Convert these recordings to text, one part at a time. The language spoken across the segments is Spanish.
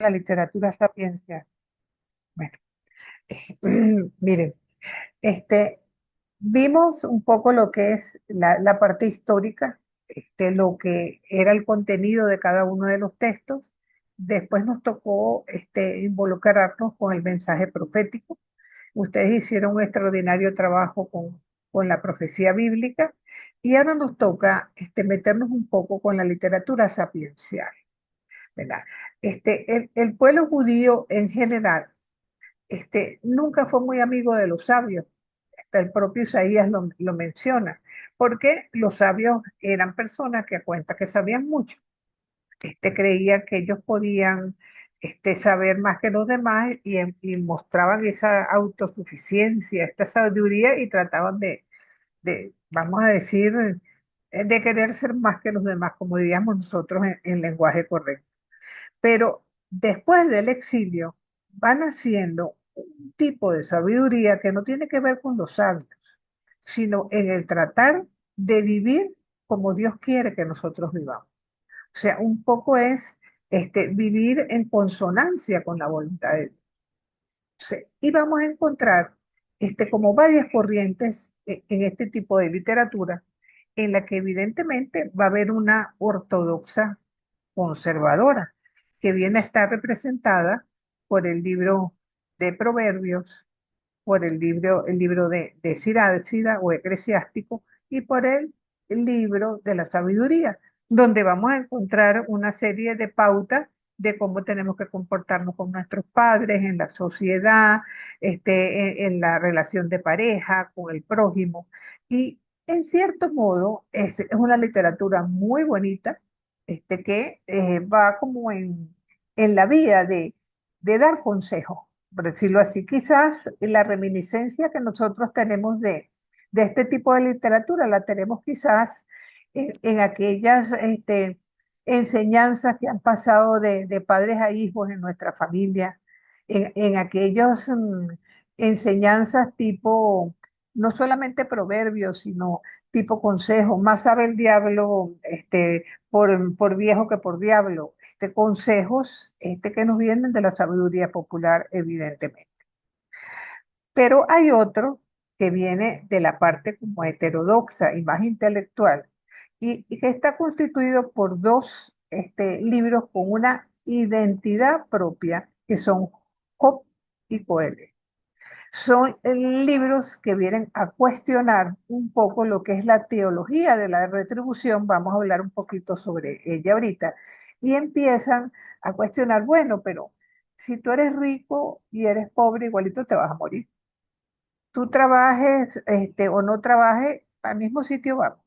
la literatura sapiencial. Bueno, miren, este, vimos un poco lo que es la parte histórica, lo que era el contenido de cada uno de los textos. Después nos tocó involucrarnos con el mensaje profético. Ustedes hicieron un extraordinario trabajo con la profecía bíblica y ahora nos toca meternos un poco con la literatura sapiencial, ¿verdad? El pueblo judío en general nunca fue muy amigo de los sabios. Hasta el propio Isaías lo menciona, porque los sabios eran personas que a cuenta que sabían mucho. Creían que ellos podían saber más que los demás y mostraban esa autosuficiencia, esta sabiduría y trataban vamos a decir, de querer ser más que los demás, como diríamos nosotros en lenguaje correcto. Pero después del exilio van haciendo un tipo de sabiduría que no tiene que ver con los sabios, sino en el tratar de vivir como Dios quiere que nosotros vivamos. O sea, un poco es vivir en consonancia con la voluntad de Dios. Y vamos a encontrar como varias corrientes en este tipo de literatura, en la que evidentemente va a haber una ortodoxa conservadora, que viene a estar representada por el libro de Proverbios, por el libro de Sirásida o Eclesiástico y por el libro de la sabiduría, donde vamos a encontrar una serie de pautas de cómo tenemos que comportarnos con nuestros padres, en la sociedad, en la relación de pareja, con el prójimo. Y en cierto modo es una literatura muy bonita, que va como en la vía de dar consejos, por decirlo así. Quizás la reminiscencia que nosotros tenemos de este tipo de literatura la tenemos quizás en aquellas enseñanzas que han pasado de padres a hijos en nuestra familia, en aquellas enseñanzas tipo, no solamente proverbios, sino tipo consejos, más sabe el diablo por viejo que por diablo, consejos que nos vienen de la sabiduría popular, evidentemente. Pero hay otro que viene de la parte como heterodoxa y más intelectual, y que está constituido por dos libros con una identidad propia, que son Job y Coelho. Son libros que vienen a cuestionar un poco lo que es la teología de la retribución. Vamos a hablar un poquito sobre ella ahorita. Y empiezan a cuestionar, bueno, pero si tú eres rico y eres pobre, igualito te vas a morir. Tú trabajes o no trabajes, al mismo sitio vamos.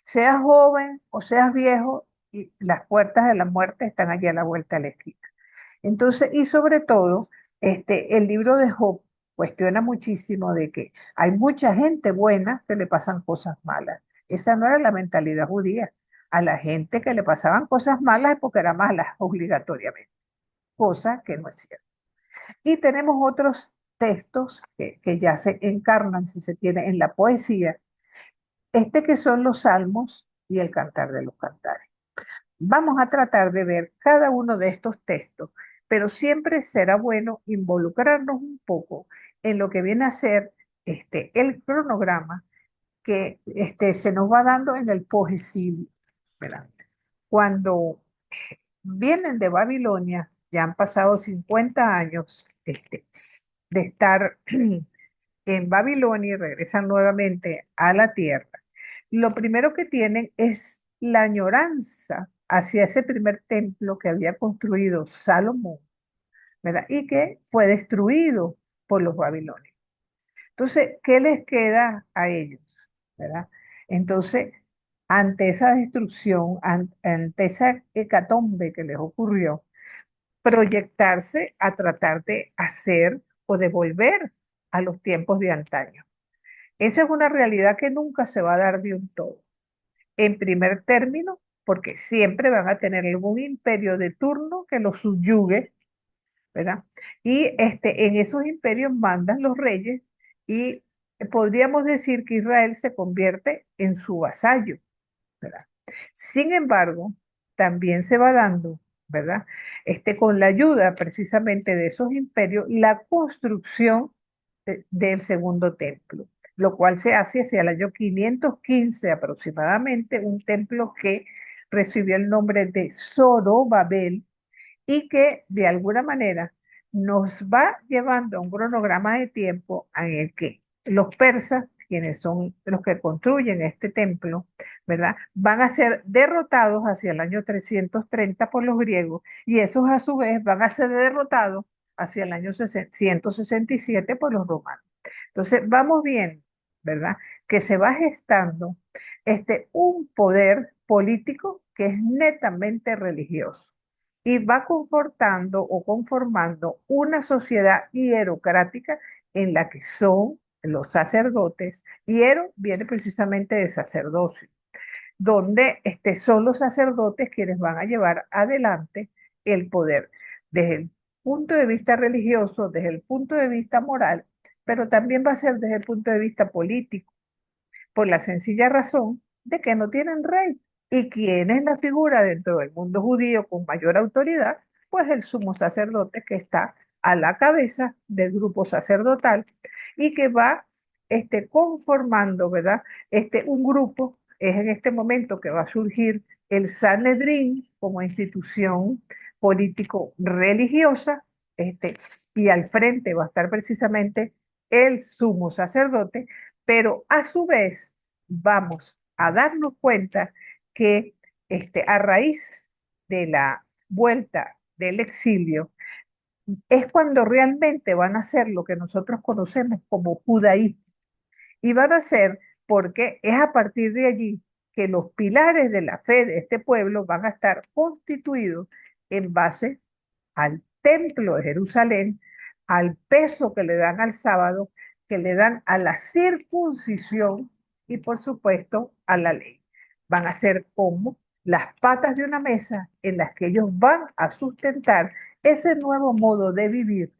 Seas joven o seas viejo, y las puertas de la muerte están allí a la vuelta de la esquina. Entonces, y sobre todo, el libro de Job cuestiona muchísimo de que hay mucha gente buena que le pasan cosas malas. Esa no era la mentalidad judía. A la gente que le pasaban cosas malas es porque era mala obligatoriamente, cosa que no es cierto. Y tenemos otros textos que ya se encarnan, si se tiene, en la poesía, que son los salmos y el cantar de los cantares. Vamos a tratar de ver cada uno de estos textos, pero siempre será bueno involucrarnos un poco en lo que viene a ser el cronograma que se nos va dando en el poesilio, ¿verdad? Cuando vienen de Babilonia, ya han pasado 50 años de estar en Babilonia y regresan nuevamente a la tierra. Lo primero que tienen es la añoranza hacia ese primer templo que había construido Salomón, ¿verdad? Y que fue destruido por los babilonios. Entonces, ¿qué les queda a ellos? ¿Verdad? Entonces, ante esa destrucción, ante esa hecatombe que les ocurrió, proyectarse a tratar de hacer o de volver a los tiempos de antaño. Esa es una realidad que nunca se va a dar de un todo. En primer término, porque siempre van a tener algún imperio de turno que los subyugue, ¿verdad? Y en esos imperios mandan los reyes y podríamos decir que Israel se convierte en su vasallo, ¿verdad? Sin embargo, también se va dando ¿verdad? Con la ayuda precisamente de esos imperios, la construcción del segundo templo, lo cual se hace hacia el año 515 aproximadamente, un templo que recibió el nombre de Zorobabel y que de alguna manera nos va llevando a un cronograma de tiempo en el que los persas, quienes son los que construyen este templo, ¿verdad? Van a ser derrotados hacia el año 330 por los griegos y esos a su vez van a ser derrotados hacia el año 167 por los romanos. Entonces, vamos viendo, ¿verdad? Que se va gestando un poder político que es netamente religioso y va confortando o conformando una sociedad hierocrática en la que son los sacerdotes. Hiero viene precisamente de sacerdocio, donde son los sacerdotes quienes van a llevar adelante el poder desde el punto de vista religioso, desde el punto de vista moral, pero también va a ser desde el punto de vista político por la sencilla razón de que no tienen rey. ¿Y quién es la figura dentro del mundo judío con mayor autoridad? Pues el sumo sacerdote que está a la cabeza del grupo sacerdotal y que va conformando, ¿verdad? Un grupo, es en este momento que va a surgir el Sanedrín como institución político-religiosa, y al frente va a estar precisamente el sumo sacerdote, pero a su vez vamos a darnos cuenta que a raíz de la vuelta del exilio es cuando realmente van a ser lo que nosotros conocemos como judaísmo. Y van a ser porque es a partir de allí que los pilares de la fe de este pueblo van a estar constituidos en base al templo de Jerusalén, al peso que le dan al sábado, que le dan a la circuncisión y por supuesto a la ley. Van a ser como las patas de una mesa en las que ellos van a sustentar ese nuevo modo de vivir,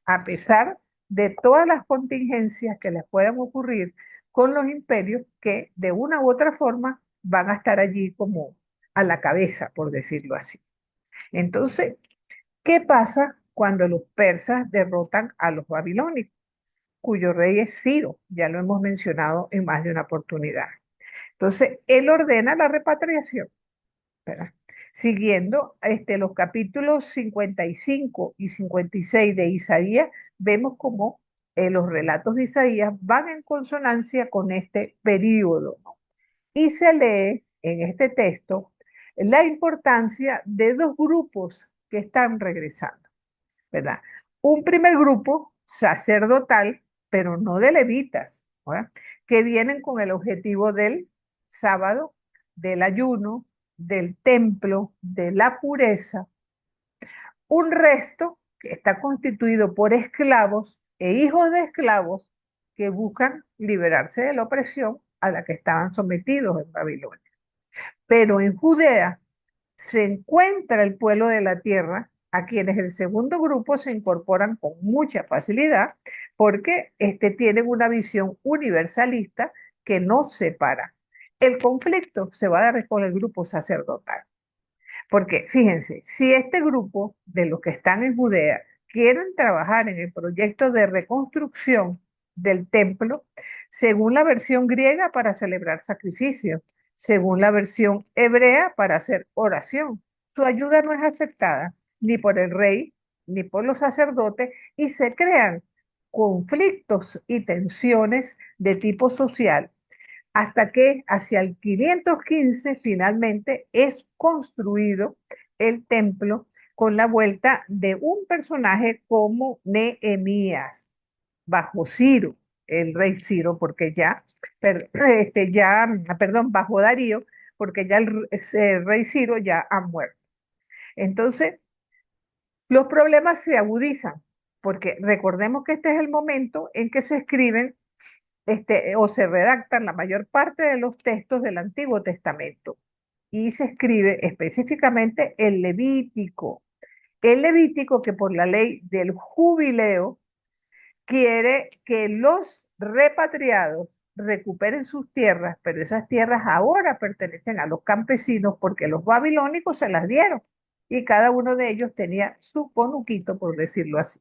a pesar de todas las contingencias que les puedan ocurrir con los imperios que de una u otra forma van a estar allí como a la cabeza, por decirlo así. Entonces, ¿qué pasa cuando los persas derrotan a los babilónicos, cuyo rey es Ciro? Ya lo hemos mencionado en más de una oportunidad. Entonces, él ordena la repatriación, ¿verdad? Siguiendo los capítulos 55 y 56 de Isaías, vemos cómo los relatos de Isaías van en consonancia con este periodo, ¿no? Y se lee en este texto la importancia de dos grupos que están regresando, ¿verdad? Un primer grupo sacerdotal, pero no de levitas, ¿verdad? Que vienen con el objetivo del sábado, del ayuno, del templo, de la pureza. Un resto que está constituido por esclavos e hijos de esclavos que buscan liberarse de la opresión a la que estaban sometidos en Babilonia. Pero en Judea se encuentra el pueblo de la tierra, a quienes el segundo grupo se incorporan con mucha facilidad, porque tienen una visión universalista que no separa. El conflicto se va a dar con el grupo sacerdotal, porque fíjense, si este grupo de los que están en Judea quieren trabajar en el proyecto de reconstrucción del templo, según la versión griega para celebrar sacrificios, según la versión hebrea para hacer oración, su ayuda no es aceptada ni por el rey ni por los sacerdotes y se crean conflictos y tensiones de tipo social hasta que hacia el 515 finalmente es construido el templo con la vuelta de un personaje como Nehemías, bajo Ciro, el rey Ciro, porque ya, perdón, bajo Darío, porque ya ese rey Ciro ya ha muerto. Entonces, los problemas se agudizan, porque recordemos que este es el momento en que se escriben o se redactan la mayor parte de los textos del Antiguo Testamento y se escribe específicamente el Levítico. El Levítico que por la ley del jubileo quiere que los repatriados recuperen sus tierras, pero esas tierras ahora pertenecen a los campesinos porque los babilónicos se las dieron y cada uno de ellos tenía su conuquito, por decirlo así.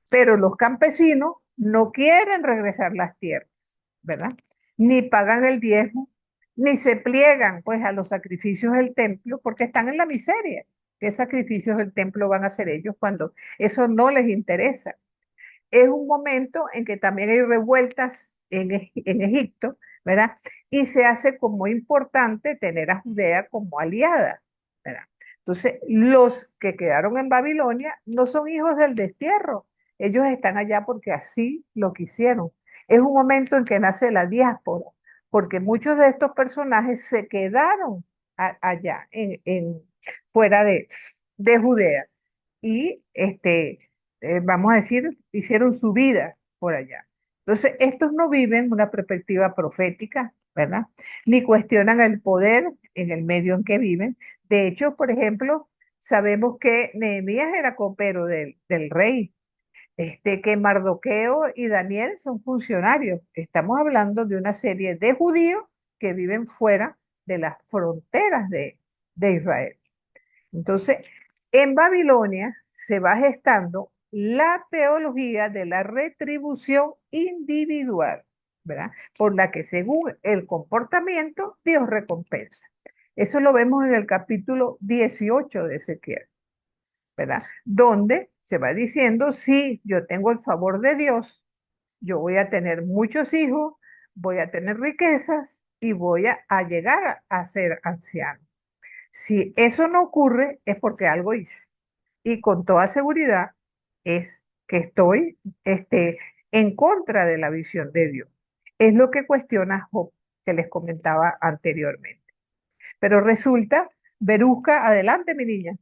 Pero los campesinos no quieren regresar las tierras, ¿verdad? Ni pagan el diezmo, ni se pliegan pues a los sacrificios del templo porque están en la miseria. ¿Qué sacrificios del templo van a hacer ellos cuando eso no les interesa? Es un momento en que también hay revueltas en Egipto, ¿verdad? Y se hace como importante tener a Judea como aliada, ¿verdad? Entonces, los que quedaron en Babilonia no son hijos del destierro, ellos están allá porque así lo quisieron. Es un momento en que nace la diáspora, porque muchos de estos personajes se quedaron allá, fuera de Judea y vamos a decir, hicieron su vida por allá. Entonces, estos no viven una perspectiva profética, ¿verdad? Ni cuestionan el poder en el medio en que viven. De hecho, por ejemplo, sabemos que Nehemías era copero del rey, que Mardoqueo y Daniel son funcionarios. Estamos hablando de una serie de judíos que viven fuera de las fronteras de Israel. Entonces, en Babilonia se va gestando la teología de la retribución individual, ¿verdad? Por la que según el comportamiento, Dios recompensa. Eso lo vemos en el capítulo 18 de Ezequiel, ¿verdad? Donde se va diciendo, si yo tengo el favor de Dios, yo voy a tener muchos hijos, voy a tener riquezas y voy a llegar a ser anciano. Si eso no ocurre, es porque algo hice. Y con toda seguridad es que estoy en contra de la visión de Dios. Es lo que cuestiona Job, que les comentaba anteriormente. Pero resulta, Berusca, adelante, mi niña.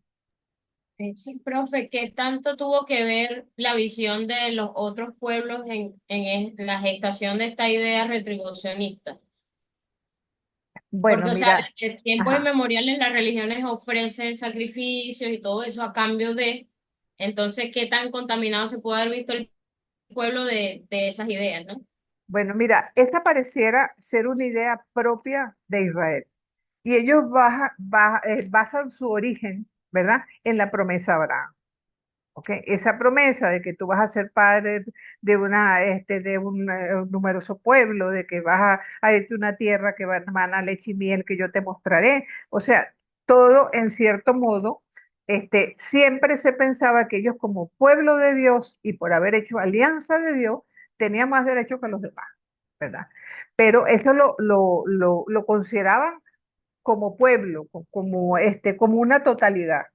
Sí, profe, ¿qué tanto tuvo que ver la visión de los otros pueblos en la gestación de esta idea retribucionista? Bueno, Porque, o sea, mira, desde tiempos ajá. inmemoriales las religiones ofrecen sacrificios y todo eso a cambio de, entonces, ¿qué tan contaminado se puede haber visto el pueblo de esas ideas, ¿no? Bueno, mira, esa pareciera ser una idea propia de Israel. Y ellos basan su origen, ¿verdad?, en la promesa de Abraham. ¿Ok? Esa promesa de que tú vas a ser padre de un numeroso pueblo, de que vas a irte a una tierra que va a leche y miel, que yo te mostraré. O sea, todo en cierto modo, siempre se pensaba que ellos como pueblo de Dios y por haber hecho alianza de Dios, tenían más derecho que los demás, ¿verdad? Pero eso lo consideraban como pueblo, como una totalidad,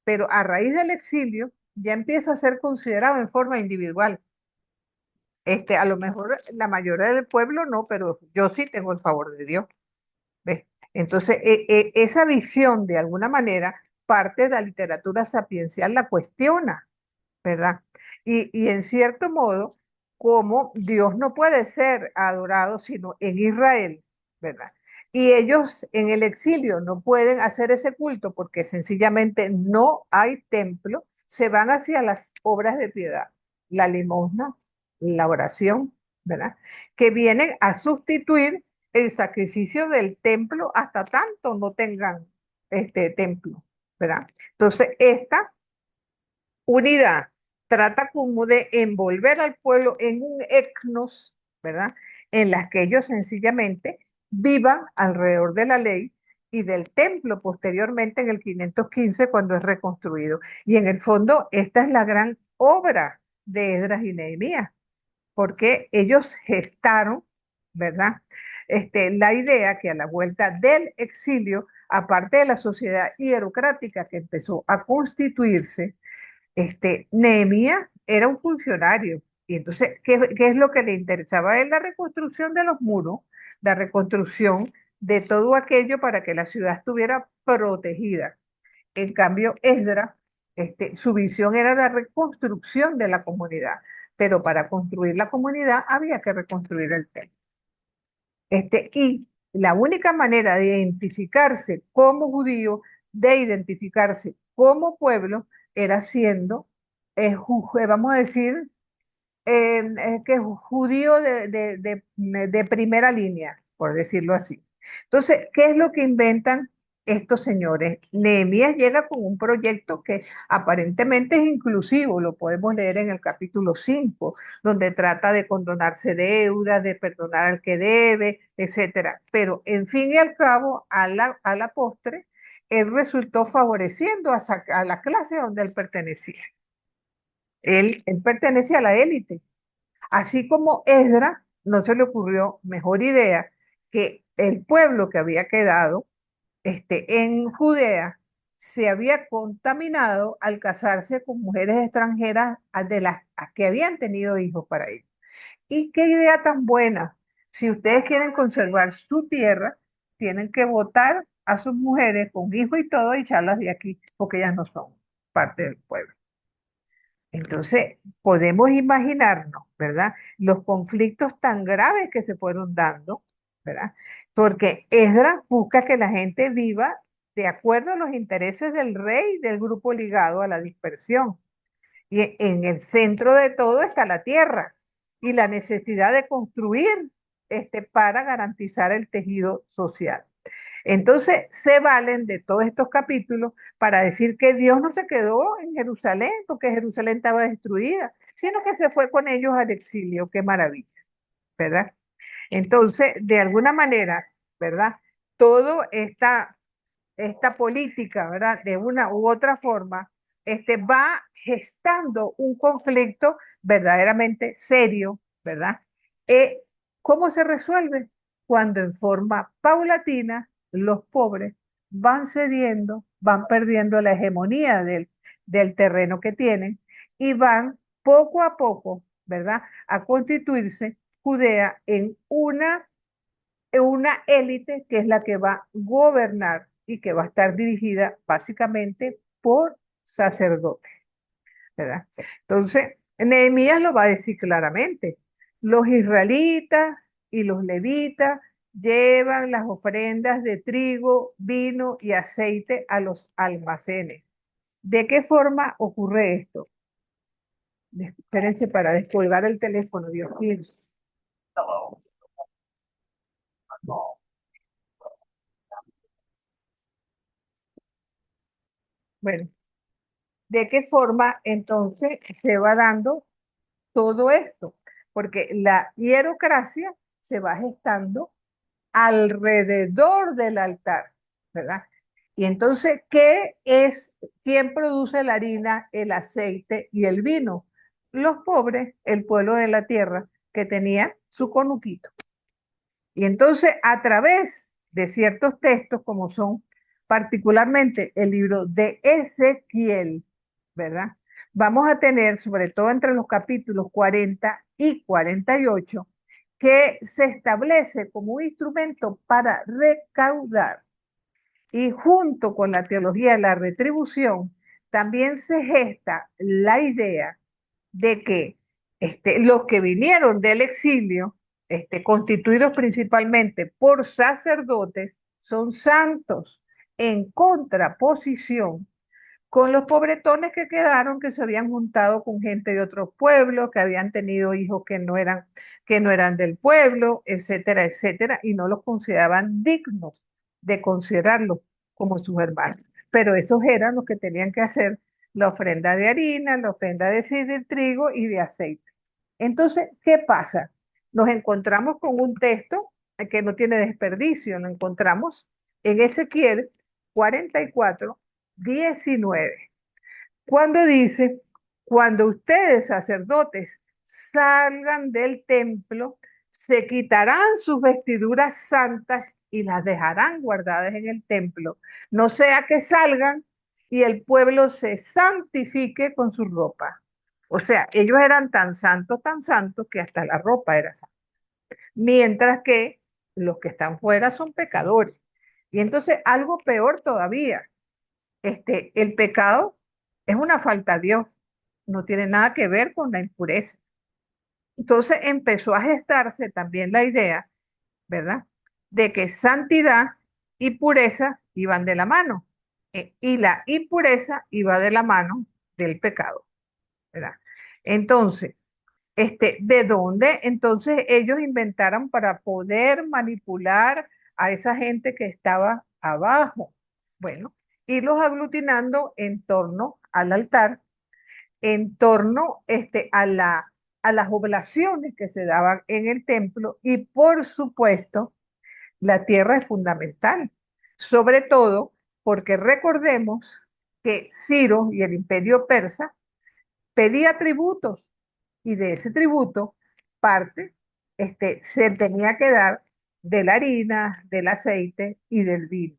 pero a raíz del exilio ya empieza a ser considerado en forma individual. A lo mejor la mayoría del pueblo no, pero yo sí tengo el favor de Dios. ¿Ves? Entonces, esa visión de alguna manera parte de la literatura sapiencial la cuestiona, ¿verdad? Y en cierto modo, como Dios no puede ser adorado sino en Israel, ¿verdad? Y ellos en el exilio no pueden hacer ese culto porque sencillamente no hay templo, se van hacia las obras de piedad, la limosna, la oración, ¿verdad? Que vienen a sustituir el sacrificio del templo hasta tanto no tengan este templo, ¿verdad? Entonces, esta unidad trata como de envolver al pueblo en un etnos, ¿verdad? En las que ellos sencillamente vivan alrededor de la ley y del templo posteriormente en el 515 cuando es reconstruido. Y en el fondo esta es la gran obra de Esdras y Nehemías, porque ellos gestaron, ¿verdad? La idea que a la vuelta del exilio, aparte de la sociedad hierocrática que empezó a constituirse, Nehemías era un funcionario. Y entonces, ¿qué es lo que le interesaba a él? La reconstrucción de los muros, la reconstrucción de todo aquello para que la ciudad estuviera protegida. En cambio, Esdras, su visión era la reconstrucción de la comunidad, pero para construir la comunidad había que reconstruir el templo. Y la única manera de identificarse como judío, de identificarse como pueblo, era siendo, vamos a decir, que judío de primera línea, por decirlo así. Entonces, ¿qué es lo que inventan? estos señores. Nehemías llega con un proyecto que aparentemente es inclusivo, lo podemos leer en el capítulo 5, donde trata de condonarse deudas, de perdonar al que debe, etcétera. Pero en fin y al cabo, a la postre, él resultó favoreciendo a la clase donde él pertenecía. Él pertenecía a la élite. Así como Esdras no se le ocurrió mejor idea que el pueblo que había quedado en Judea se había contaminado al casarse con mujeres extranjeras de las que habían tenido hijos para ellos. Y qué idea tan buena. Si ustedes quieren conservar su tierra, tienen que votar a sus mujeres con hijos y todo y echarlas de aquí, porque ellas no son parte del pueblo. Entonces, podemos imaginarnos, ¿verdad? Los conflictos tan graves que se fueron dando, ¿verdad? Porque Esdras busca que la gente viva de acuerdo a los intereses del rey y del grupo ligado a la dispersión. Y en el centro de todo está la tierra y la necesidad de construir para garantizar el tejido social. Entonces se valen de todos estos capítulos para decir que Dios no se quedó en Jerusalén porque Jerusalén estaba destruida, sino que se fue con ellos al exilio. Qué maravilla, ¿verdad? Entonces, de alguna manera, ¿verdad? Todo esta política, ¿verdad? De una u otra forma, va gestando un conflicto verdaderamente serio, ¿verdad? Eh, ¿Cómo se resuelve? Cuando en forma paulatina los pobres van cediendo, van perdiendo la hegemonía del terreno que tienen y van poco a poco, ¿verdad? A constituirse Judea en una élite que es la que va a gobernar y que va a estar dirigida básicamente por sacerdotes, ¿verdad? Entonces, Nehemías lo va a decir claramente. Los israelitas y los levitas llevan las ofrendas de trigo, vino y aceite a los almacenes. ¿De qué forma ocurre esto? Espérense para descolgar el teléfono, Dios mío. Bueno, ¿de qué forma entonces se va dando todo esto? Porque la hierocracia se va gestando alrededor del altar, ¿verdad? Y entonces, quién produce la harina, el aceite y el vino? Los pobres, el pueblo de la tierra que tenía su conuquito. Y entonces, a través de ciertos textos, como son particularmente el libro de Ezequiel, ¿verdad? Vamos a tener, sobre todo entre los capítulos 40 y 48, que se establece como un instrumento para recaudar. Y junto con la teología de la retribución, también se gesta la idea de que los que vinieron del exilio, constituidos principalmente por sacerdotes, son santos en contraposición con los pobretones que quedaron, que se habían juntado con gente de otros pueblos, que habían tenido hijos que no eran del pueblo, etcétera, etcétera, y no los consideraban dignos de considerarlos como sus hermanos. Pero esos eran los que tenían que hacer la ofrenda de harina, la ofrenda de trigo y de aceite. Entonces, ¿qué pasa? Nos encontramos con un texto que no tiene desperdicio, lo encontramos en Ezequiel 44:19, cuando dice, cuando ustedes, sacerdotes, salgan del templo, se quitarán sus vestiduras santas y las dejarán guardadas en el templo, no sea que salgan y el pueblo se santifique con su ropa. O sea, ellos eran tan santos que hasta la ropa era santa. Mientras que los que están fuera son pecadores. Y entonces algo peor todavía, el pecado es una falta a Dios, no tiene nada que ver con la impureza. Entonces empezó a gestarse también la idea, ¿verdad? De que santidad y pureza iban de la mano, y la impureza iba de la mano del pecado, ¿verdad? Entonces, ¿de dónde entonces ellos inventaron para poder manipular a esa gente que estaba abajo? Bueno, irlos aglutinando en torno al altar, en torno a las oblaciones que se daban en el templo y por supuesto la tierra es fundamental, sobre todo porque recordemos que Ciro y el imperio persa pedía tributos y de ese tributo parte se tenía que dar de la harina, del aceite y del vino.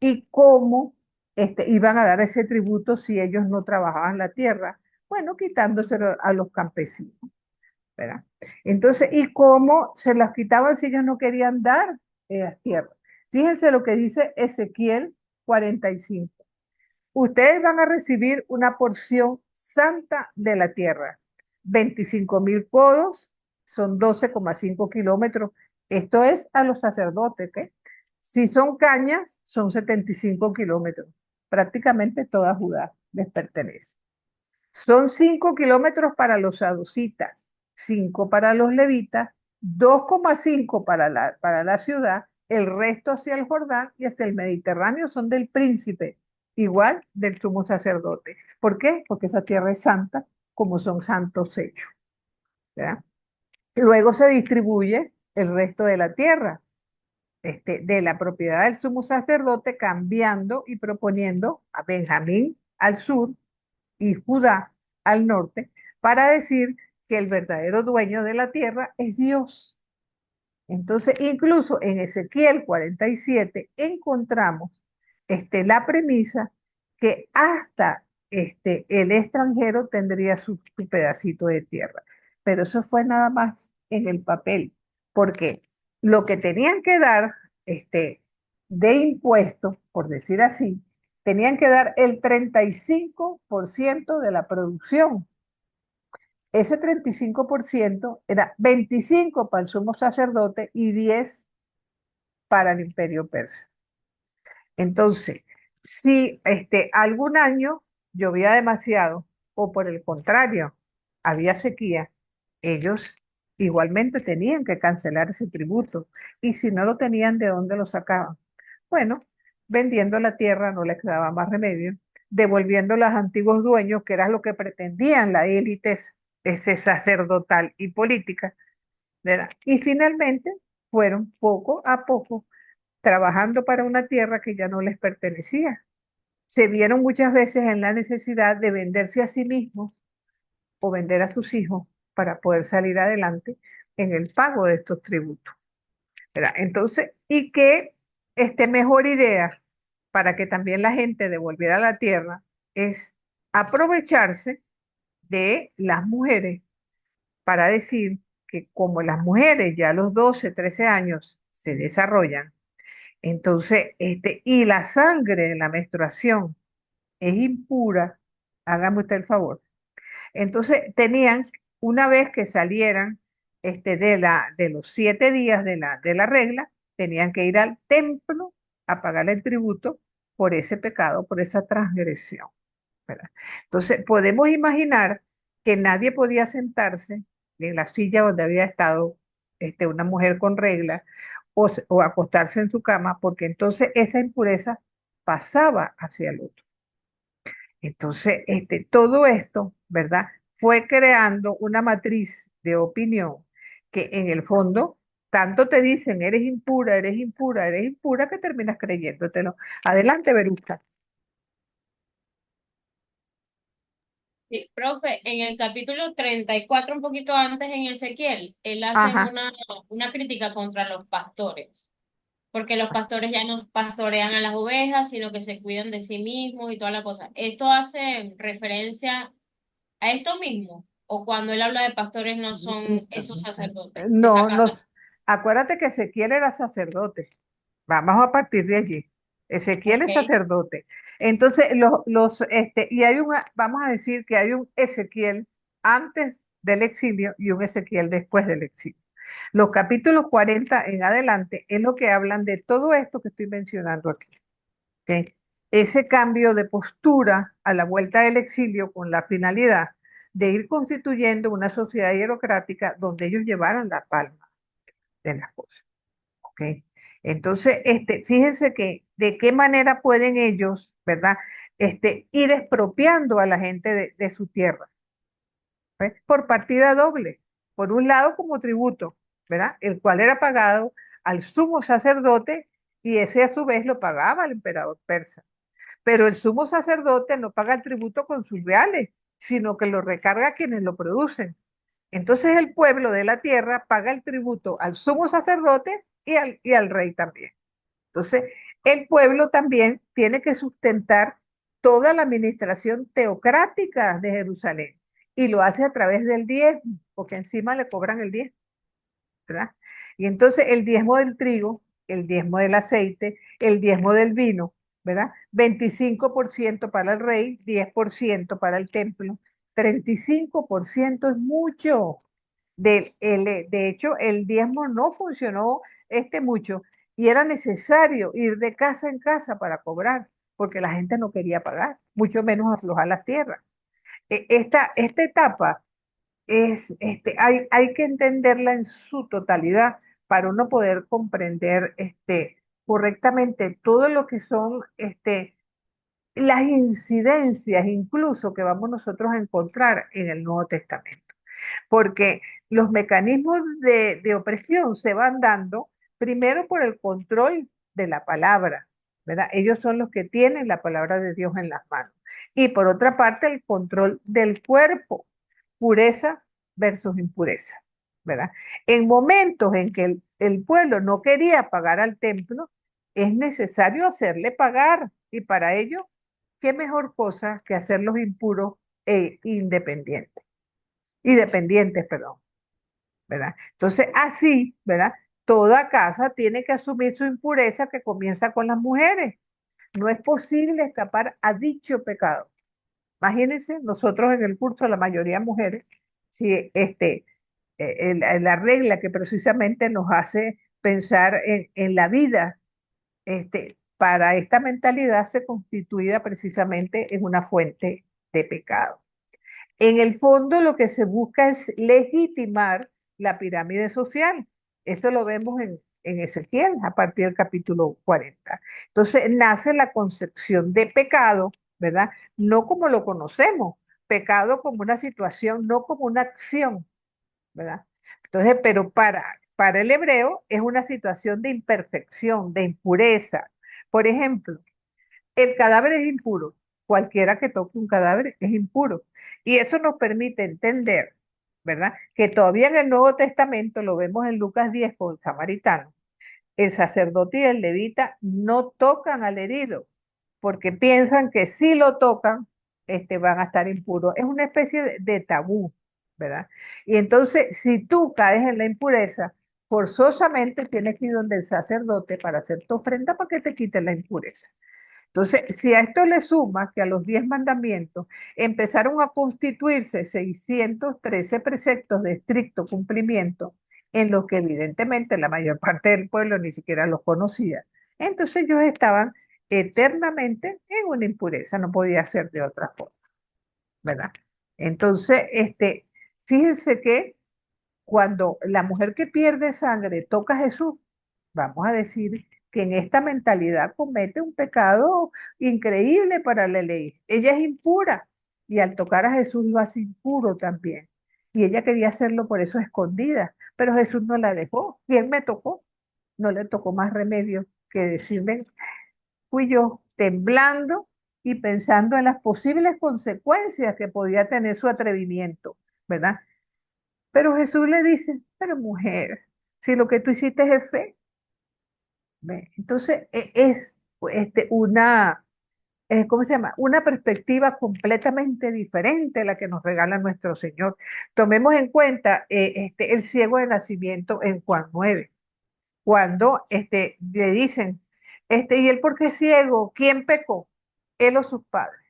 ¿Y cómo iban a dar ese tributo si ellos no trabajaban la tierra? Bueno, quitándoselo a los campesinos, ¿verdad? Entonces, ¿y cómo se las quitaban si ellos no querían dar las tierras? Fíjense lo que dice Ezequiel 45. Ustedes van a recibir una porción santa de la tierra. 25.000 codos son 12,5 kilómetros. Esto es a los sacerdotes, ¿qué? Si son cañas, son 75 kilómetros. Prácticamente toda Judá les pertenece. Son 5 kilómetros para los saducitas, 5 para los levitas, 2,5 para la ciudad, el resto hacia el Jordán y hasta el Mediterráneo son del príncipe, igual del sumo sacerdote. ¿Por qué? Porque esa tierra es santa, como son santos hechos, ¿verdad? Luego se distribuye el resto de la tierra, de la propiedad del sumo sacerdote, cambiando y proponiendo a Benjamín al sur y Judá al norte, para decir que el verdadero dueño de la tierra es Dios. Entonces, incluso en Ezequiel 47 encontramos la premisa que hasta el extranjero tendría su pedacito de tierra. Pero eso fue nada más en el papel, porque lo que tenían que dar de impuestos, por decir así, tenían que dar el 35% de la producción. Ese 35% era 25 para el sumo sacerdote y 10 para el imperio persa. Entonces, si algún año llovía demasiado o por el contrario había sequía, ellos igualmente tenían que cancelar ese tributo y si no lo tenían, ¿de dónde lo sacaban? Bueno, vendiendo la tierra no les quedaba más remedio, devolviendo a los antiguos dueños, que era lo que pretendían la élite ese sacerdotal y política, ¿verdad? Y finalmente fueron poco a poco trabajando para una tierra que ya no les pertenecía. Se vieron muchas veces en la necesidad de venderse a sí mismos o vender a sus hijos para poder salir adelante en el pago de estos tributos, ¿verdad? Entonces, ¿y qué mejor idea para que también la gente devolviera la tierra es aprovecharse de las mujeres para decir que como las mujeres ya a los 12, 13 años se desarrollan, entonces, y la sangre de la menstruación es impura, hágame usted el favor. Entonces, tenían, una vez que salieran de los 7 días de la regla, tenían que ir al templo a pagar el tributo por ese pecado, por esa transgresión, ¿verdad? Entonces, podemos imaginar que nadie podía sentarse en la silla donde había estado una mujer con regla o acostarse en su cama, porque entonces esa impureza pasaba hacia el otro. Entonces, todo esto, ¿verdad? Fue creando una matriz de opinión que en el fondo tanto te dicen, eres impura, que terminas creyéndotelo. Adelante, Veruca. Sí, profe, en el capítulo 34, un poquito antes en Ezequiel, él hace Ajá. una crítica contra los pastores, porque los pastores ya no pastorean a las ovejas, sino que se cuidan de sí mismos y toda la cosa. ¿Esto hace referencia a esto mismo? ¿O cuando él habla de pastores no son esos sacerdotes que No, sacan nos, acuérdate que Ezequiel era sacerdote. Vamos a partir de allí. Ezequiel ok, es sacerdote. Entonces, y hay vamos a decir que hay un Ezequiel antes del exilio y un Ezequiel después del exilio. Los capítulos 40 en adelante es lo que hablan de todo esto que estoy mencionando aquí. ¿Ok? Ese cambio de postura a la vuelta del exilio con la finalidad de ir constituyendo una sociedad hierocrática donde ellos llevaran la palma de las cosas. ¿Ok? Entonces, fíjense que de qué manera pueden ellos, ¿verdad? Ir expropiando a la gente de su tierra, ¿ves? Por partida doble. Por un lado como tributo, ¿verdad? El cual era pagado al sumo sacerdote y ese a su vez lo pagaba al emperador persa. Pero el sumo sacerdote no paga el tributo con sus reales, sino que lo recarga a quienes lo producen. Entonces el pueblo de la tierra paga el tributo al sumo sacerdote y al rey también. Entonces, el pueblo también tiene que sustentar toda la administración teocrática de Jerusalén y lo hace a través del diezmo, porque encima le cobran el diezmo, ¿verdad? Y entonces el diezmo del trigo, el diezmo del aceite, el diezmo del vino, ¿verdad? 25% para el rey, 10% para el templo, 35% es mucho. De hecho, el diezmo no funcionó mucho y era necesario ir de casa en casa para cobrar, porque la gente no quería pagar, mucho menos aflojar las tierras. Esta etapa hay que entenderla en su totalidad para uno poder comprender correctamente todo lo que son las incidencias incluso que vamos nosotros a encontrar en el Nuevo Testamento porque los mecanismos de opresión se van dando primero por el control de la palabra, ¿verdad? Ellos son los que tienen la palabra de Dios en las manos. Y por otra parte, el control del cuerpo, pureza versus impureza, ¿verdad? En momentos en que el pueblo no quería pagar al templo, es necesario hacerle pagar. Y para ello, ¿qué mejor cosa que hacerlos impuros e independientes? Y dependientes, perdón, ¿verdad? Entonces, así, ¿verdad? Toda casa tiene que asumir su impureza que comienza con las mujeres. No es posible escapar a dicho pecado. Imagínense, nosotros en el curso, la mayoría mujeres, si la regla que precisamente nos hace pensar en la vida, para esta mentalidad se constituida precisamente en una fuente de pecado. En el fondo lo que se busca es legitimar la pirámide social. Eso lo vemos en Ezequiel a partir del capítulo 40. Entonces nace la concepción de pecado, ¿verdad? No como lo conocemos, pecado como una situación, no como una acción, ¿verdad? Entonces, pero para el hebreo es una situación de imperfección, de impureza. Por ejemplo, el cadáver es impuro. Cualquiera que toque un cadáver es impuro. Y eso nos permite entender, ¿verdad? Que todavía en el Nuevo Testamento, lo vemos en Lucas 10 con el samaritano, el sacerdote y el levita no tocan al herido porque piensan que si lo tocan, van a estar impuros. Es una especie de tabú, ¿verdad? Y entonces, si tú caes en la impureza, forzosamente tienes que ir donde el sacerdote para hacer tu ofrenda para que te quite la impureza. Entonces, si a esto le sumas que a los 10 mandamientos empezaron a constituirse 613 preceptos de estricto cumplimiento, en los que evidentemente la mayor parte del pueblo ni siquiera los conocía, entonces ellos estaban eternamente en una impureza, no podía ser de otra forma, ¿verdad? Entonces, fíjense que cuando la mujer que pierde sangre toca a Jesús, vamos a decir que en esta mentalidad comete un pecado increíble para la ley. Ella es impura y al tocar a Jesús lo hace impuro también. Y ella quería hacerlo por eso escondida, pero Jesús no la dejó. Y él me tocó, no le tocó más remedio que decirle, fui yo temblando y pensando en las posibles consecuencias que podía tener su atrevimiento, ¿verdad? Pero Jesús le dice, pero mujer, si lo que tú hiciste es fe, ¿ve? Entonces es una, ¿cómo se llama? Una perspectiva completamente diferente a la que nos regala nuestro Señor. Tomemos en cuenta el ciego de nacimiento en Juan 9, cuando le dicen, ¿y él por qué es ciego? ¿Quién pecó? Él o sus padres.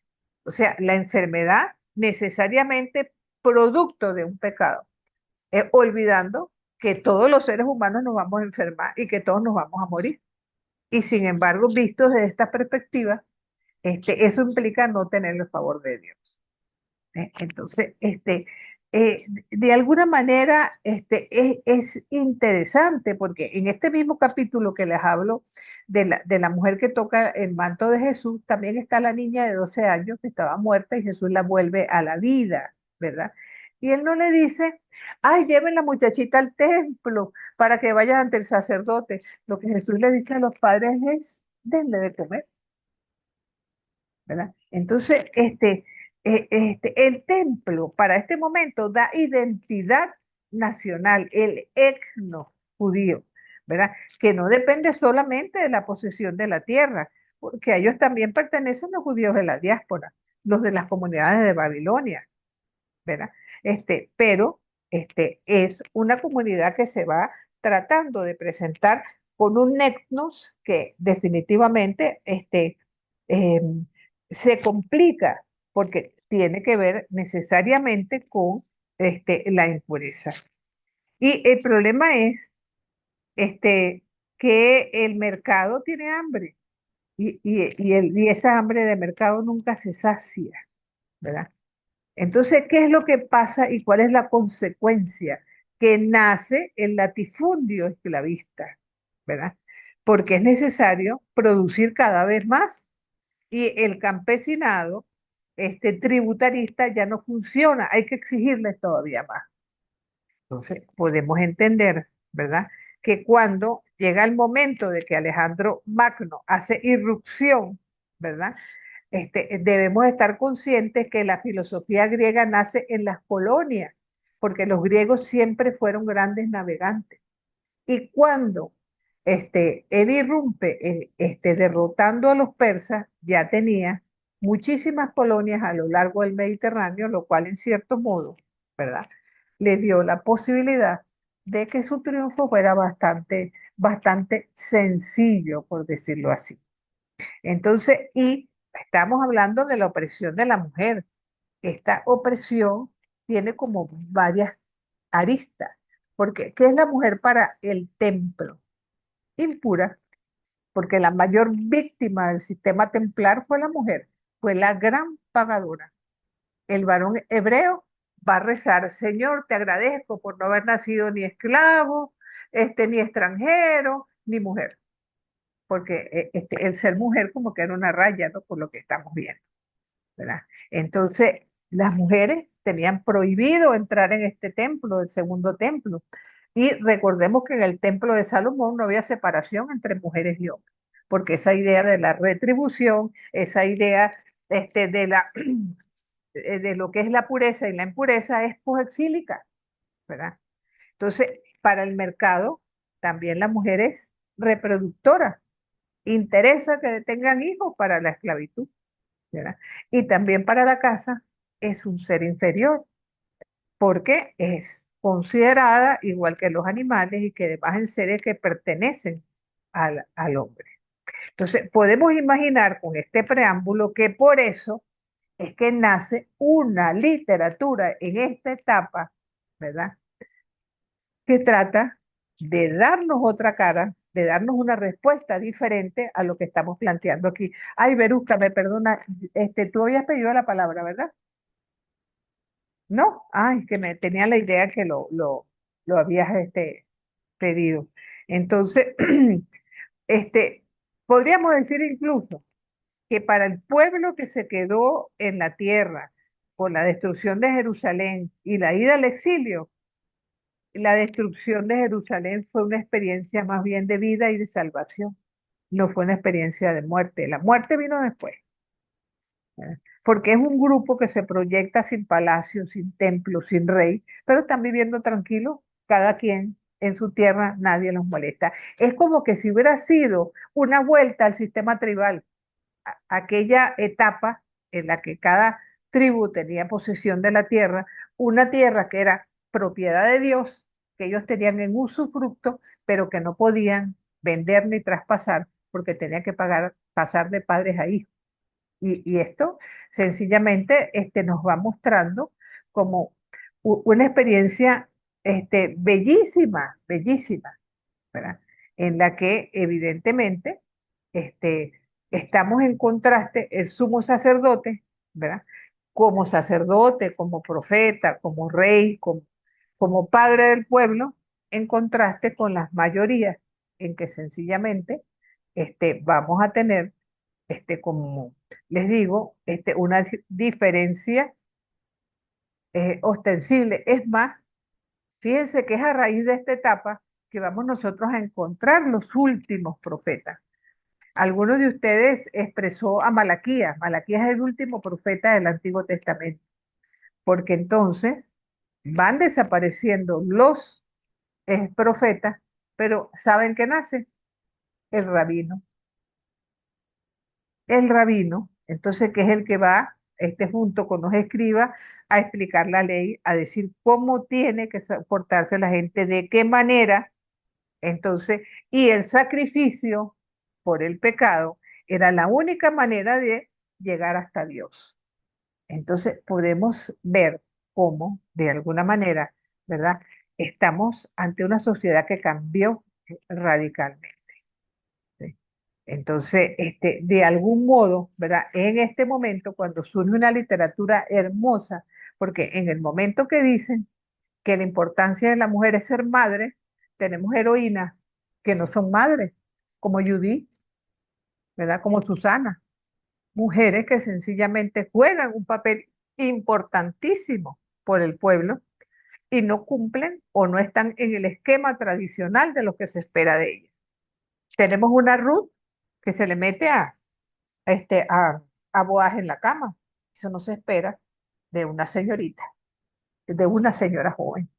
O sea, la enfermedad necesariamente producto de un pecado, olvidando que todos los seres humanos nos vamos a enfermar y que todos nos vamos a morir. Y sin embargo, visto desde esta perspectiva, eso implica no tener el favor de Dios. Entonces, de alguna manera es interesante porque en este mismo capítulo que les hablo de la mujer que toca el manto de Jesús, también está la niña de 12 años que estaba muerta y Jesús la vuelve a la vida, ¿verdad? Y él no le dice, ay, lleven la muchachita al templo para que vaya ante el sacerdote. Lo que Jesús le dice a los padres es, denle de comer, ¿verdad? Entonces, el templo para este momento da identidad nacional, el etno judío, ¿verdad? Que no depende solamente de la posesión de la tierra, porque a ellos también pertenecen los judíos de la diáspora, los de las comunidades de Babilonia, ¿verdad? Pero es una comunidad que se va tratando de presentar con un etnos que definitivamente eh, se complica porque tiene que ver necesariamente con la impureza. Y el problema es que el mercado tiene hambre y esa hambre de mercado nunca se sacia, ¿verdad? Entonces, ¿qué es lo que pasa y cuál es la consecuencia? Que nace el latifundio esclavista, ¿verdad? Porque es necesario producir cada vez más y el campesinado, tributarista, ya no funciona, hay que exigirles todavía más. Entonces, podemos entender, ¿verdad? Que cuando llega el momento de que Alejandro Magno hace irrupción, ¿verdad? Debemos estar conscientes que la filosofía griega nace en las colonias, porque los griegos siempre fueron grandes navegantes. Y cuando él irrumpe derrotando a los persas, ya tenía muchísimas colonias a lo largo del Mediterráneo, lo cual en cierto modo, ¿verdad? Le dio la posibilidad de que su triunfo fuera bastante sencillo, por decirlo así. Entonces, y estamos hablando de la opresión de la mujer. Esta opresión tiene como varias aristas, porque ¿qué es la mujer para el templo? Impura, porque la mayor víctima del sistema templar fue la mujer, fue la gran pagadora. El varón hebreo va a rezar, Señor, te agradezco por no haber nacido ni esclavo, ni extranjero, ni mujer, porque el ser mujer como que era una raya, ¿no? Por lo que estamos viendo, ¿verdad? Entonces, las mujeres tenían prohibido entrar en este templo, el segundo templo. Y recordemos que en el templo de Salomón no había separación entre mujeres y hombres, porque esa idea de la retribución, esa idea de lo que es la pureza y la impureza es posexílica, ¿verdad? Entonces, para el mercado, también la mujer es reproductora, interesa que tengan hijos para la esclavitud, ¿verdad? Y también para la casa es un ser inferior, porque es considerada igual que los animales y que además en seres que pertenecen al hombre. Entonces, podemos imaginar con este preámbulo que por eso es que nace una literatura en esta etapa, ¿verdad? Que trata de darnos otra cara, de darnos una respuesta diferente a lo que estamos planteando aquí. Ay, Verusca, me perdona, tú habías pedido la palabra, ¿verdad? ¿No? Ay, que me tenía la idea que lo habías pedido. Entonces, este, podríamos decir incluso que para el pueblo que se quedó en la tierra por la destrucción de Jerusalén y la ida al exilio, la destrucción de Jerusalén fue una experiencia más bien de vida y de salvación, no fue una experiencia de muerte. La muerte vino después, ¿verdad? Porque es un grupo que se proyecta sin palacio, sin templo, sin rey, pero están viviendo tranquilos, cada quien en su tierra, nadie los molesta. Es como que si hubiera sido una vuelta al sistema tribal, aquella etapa en la que cada tribu tenía posesión de la tierra, una tierra que era propiedad de Dios, que ellos tenían en usufructo, pero que no podían vender ni traspasar porque tenían que pasar de padres a hijos. Y esto sencillamente nos va mostrando como una experiencia bellísima, bellísima, ¿verdad? En la que evidentemente este, estamos en contraste el sumo sacerdote, ¿verdad? como sacerdote, como profeta, como rey, como padre del pueblo, en contraste con las mayorías, en que sencillamente vamos a tener, como les digo, una diferencia ostensible. Es más, fíjense que es a raíz de esta etapa que vamos nosotros a encontrar los últimos profetas. Algunos de ustedes expresó a Malaquías. Malaquías es el último profeta del Antiguo Testamento, porque entonces van desapareciendo los profetas, pero ¿saben qué nace? El rabino. El rabino, entonces, que es el que va, junto con los escribas, a explicar la ley, a decir cómo tiene que portarse la gente, de qué manera. Entonces, y el sacrificio por el pecado era la única manera de llegar hasta Dios. Entonces, podemos ver cómo, de alguna manera, ¿verdad? Estamos ante una sociedad que cambió radicalmente. ¿Sí? Entonces, de algún modo, ¿verdad? En este momento, cuando surge una literatura hermosa, porque en el momento que dicen que la importancia de la mujer es ser madre, tenemos heroínas que no son madres, como Judith, ¿verdad? Como Susana, mujeres que sencillamente juegan un papel importantísimo por el pueblo y no cumplen o no están en el esquema tradicional de lo que se espera de ellas. Tenemos una Ruth que se le mete este, a, a Boaz en la cama. Eso no se espera de una señorita, de una señora joven,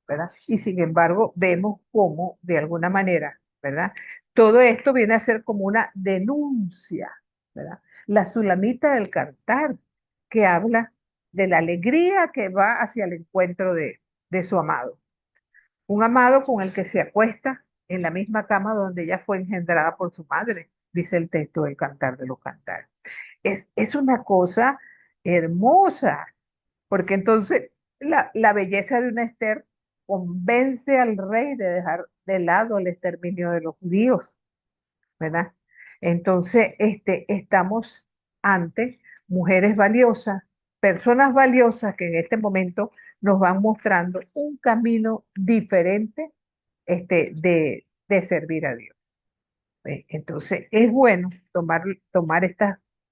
¿verdad? Y sin embargo, vemos cómo, de alguna manera, ¿verdad? Todo esto viene a ser como una denuncia, ¿verdad? La Sulamita del Cantar, que habla de la alegría que va hacia el encuentro de su amado. Un amado con el que se acuesta en la misma cama donde ella fue engendrada por su madre, dice el texto del Cantar de los Cantares. Es una cosa hermosa, porque entonces la belleza de una Esther convence al rey de dejar de lado el exterminio de los judíos, ¿verdad? Entonces, estamos ante mujeres valiosas, personas valiosas que en este momento nos van mostrando un camino diferente, de servir a Dios. Entonces, es bueno tomar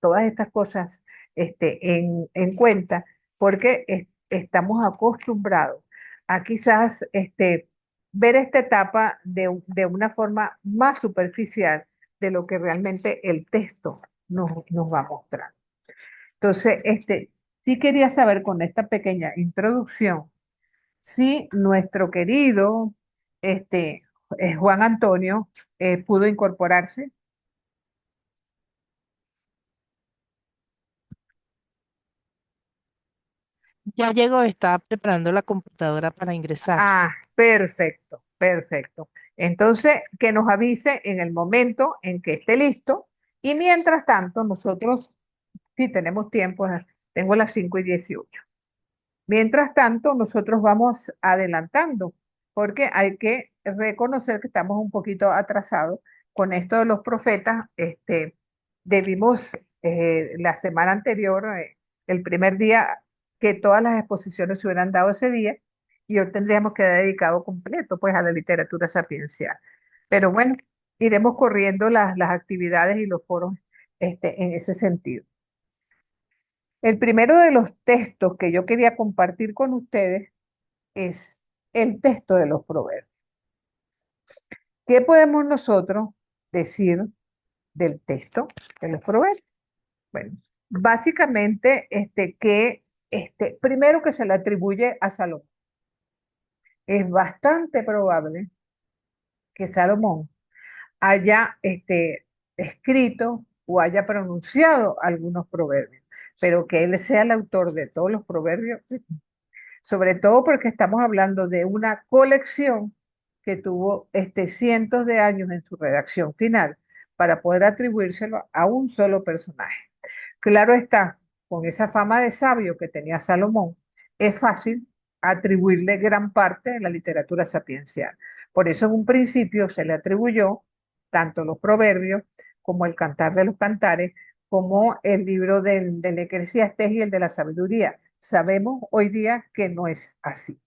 todas estas cosas en cuenta porque estamos acostumbrados a quizás ver esta etapa de una forma más superficial de lo que realmente el texto nos va a mostrar. Entonces, sí quería saber con esta pequeña introducción si nuestro querido Juan Antonio pudo incorporarse. Ya llegó, estaba preparando la computadora para ingresar. Ah, perfecto, perfecto. Entonces, que nos avise en el momento en que esté listo y mientras tanto, nosotros, si tenemos tiempo, tengo las 5:18. Mientras tanto, nosotros vamos adelantando porque hay que reconocer que estamos un poquito atrasados con esto de los profetas. Debimos la semana anterior, el primer día, que todas las exposiciones se hubieran dado ese día y hoy tendríamos que haber dedicado completo pues a la literatura sapiencial. Pero bueno, iremos corriendo las actividades y los foros en ese sentido. El primero de los textos que yo quería compartir con ustedes es el texto de los proverbios. ¿Qué podemos nosotros decir del texto de los proverbios? Bueno, básicamente, primero que se le atribuye a Salomón. Es bastante probable que Salomón haya escrito o haya pronunciado algunos proverbios, pero que él sea el autor de todos los proverbios, sobre todo porque estamos hablando de una colección que tuvo cientos de años en su redacción final para poder atribuírselo a un solo personaje. Claro está, con esa fama de sabio que tenía Salomón, es fácil atribuirle gran parte de la literatura sapiencial. Por eso en un principio se le atribuyó tanto los proverbios como el Cantar de los Cantares como el libro del Eclesiastés y el de la sabiduría. Sabemos hoy día que no es así,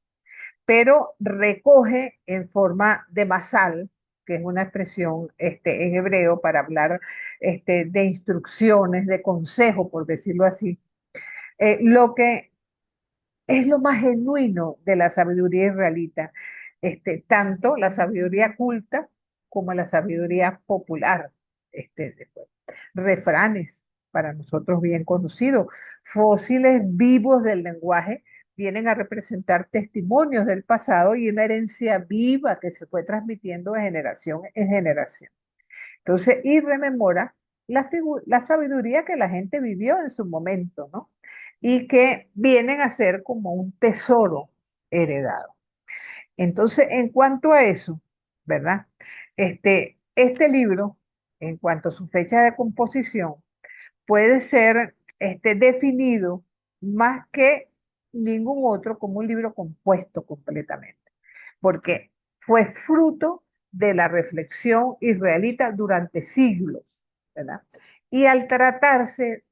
pero recoge en forma de masal, que es una expresión en hebreo para hablar de instrucciones, de consejo, por decirlo así, lo que es lo más genuino de la sabiduría israelita, tanto la sabiduría culta como la sabiduría popular, después. Refranes para nosotros bien conocidos, fósiles vivos del lenguaje vienen a representar testimonios del pasado y una herencia viva que se fue transmitiendo de generación en generación. Entonces, y rememora la sabiduría que la gente vivió en su momento, ¿no? Y que vienen a ser como un tesoro heredado. Entonces, en cuanto a eso, ¿verdad? Este libro, en cuanto a su fecha de composición, puede ser definido más que ningún otro como un libro compuesto completamente porque fue fruto de la reflexión israelita durante siglos, ¿verdad? Y al tratarse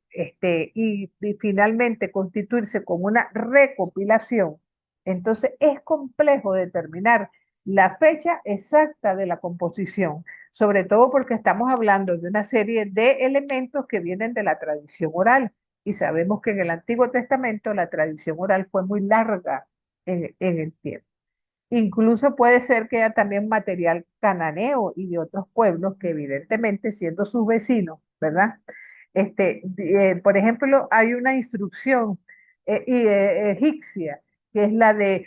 y finalmente constituirse como una recopilación, entonces es complejo determinar la fecha exacta de la composición, sobre todo porque estamos hablando de una serie de elementos que vienen de la tradición oral. Y sabemos que en el Antiguo Testamento la tradición oral fue muy larga en el tiempo. Incluso puede ser que haya también material cananeo y de otros pueblos que evidentemente siendo sus vecinos, ¿verdad? Por ejemplo, hay una instrucción egipcia que es la de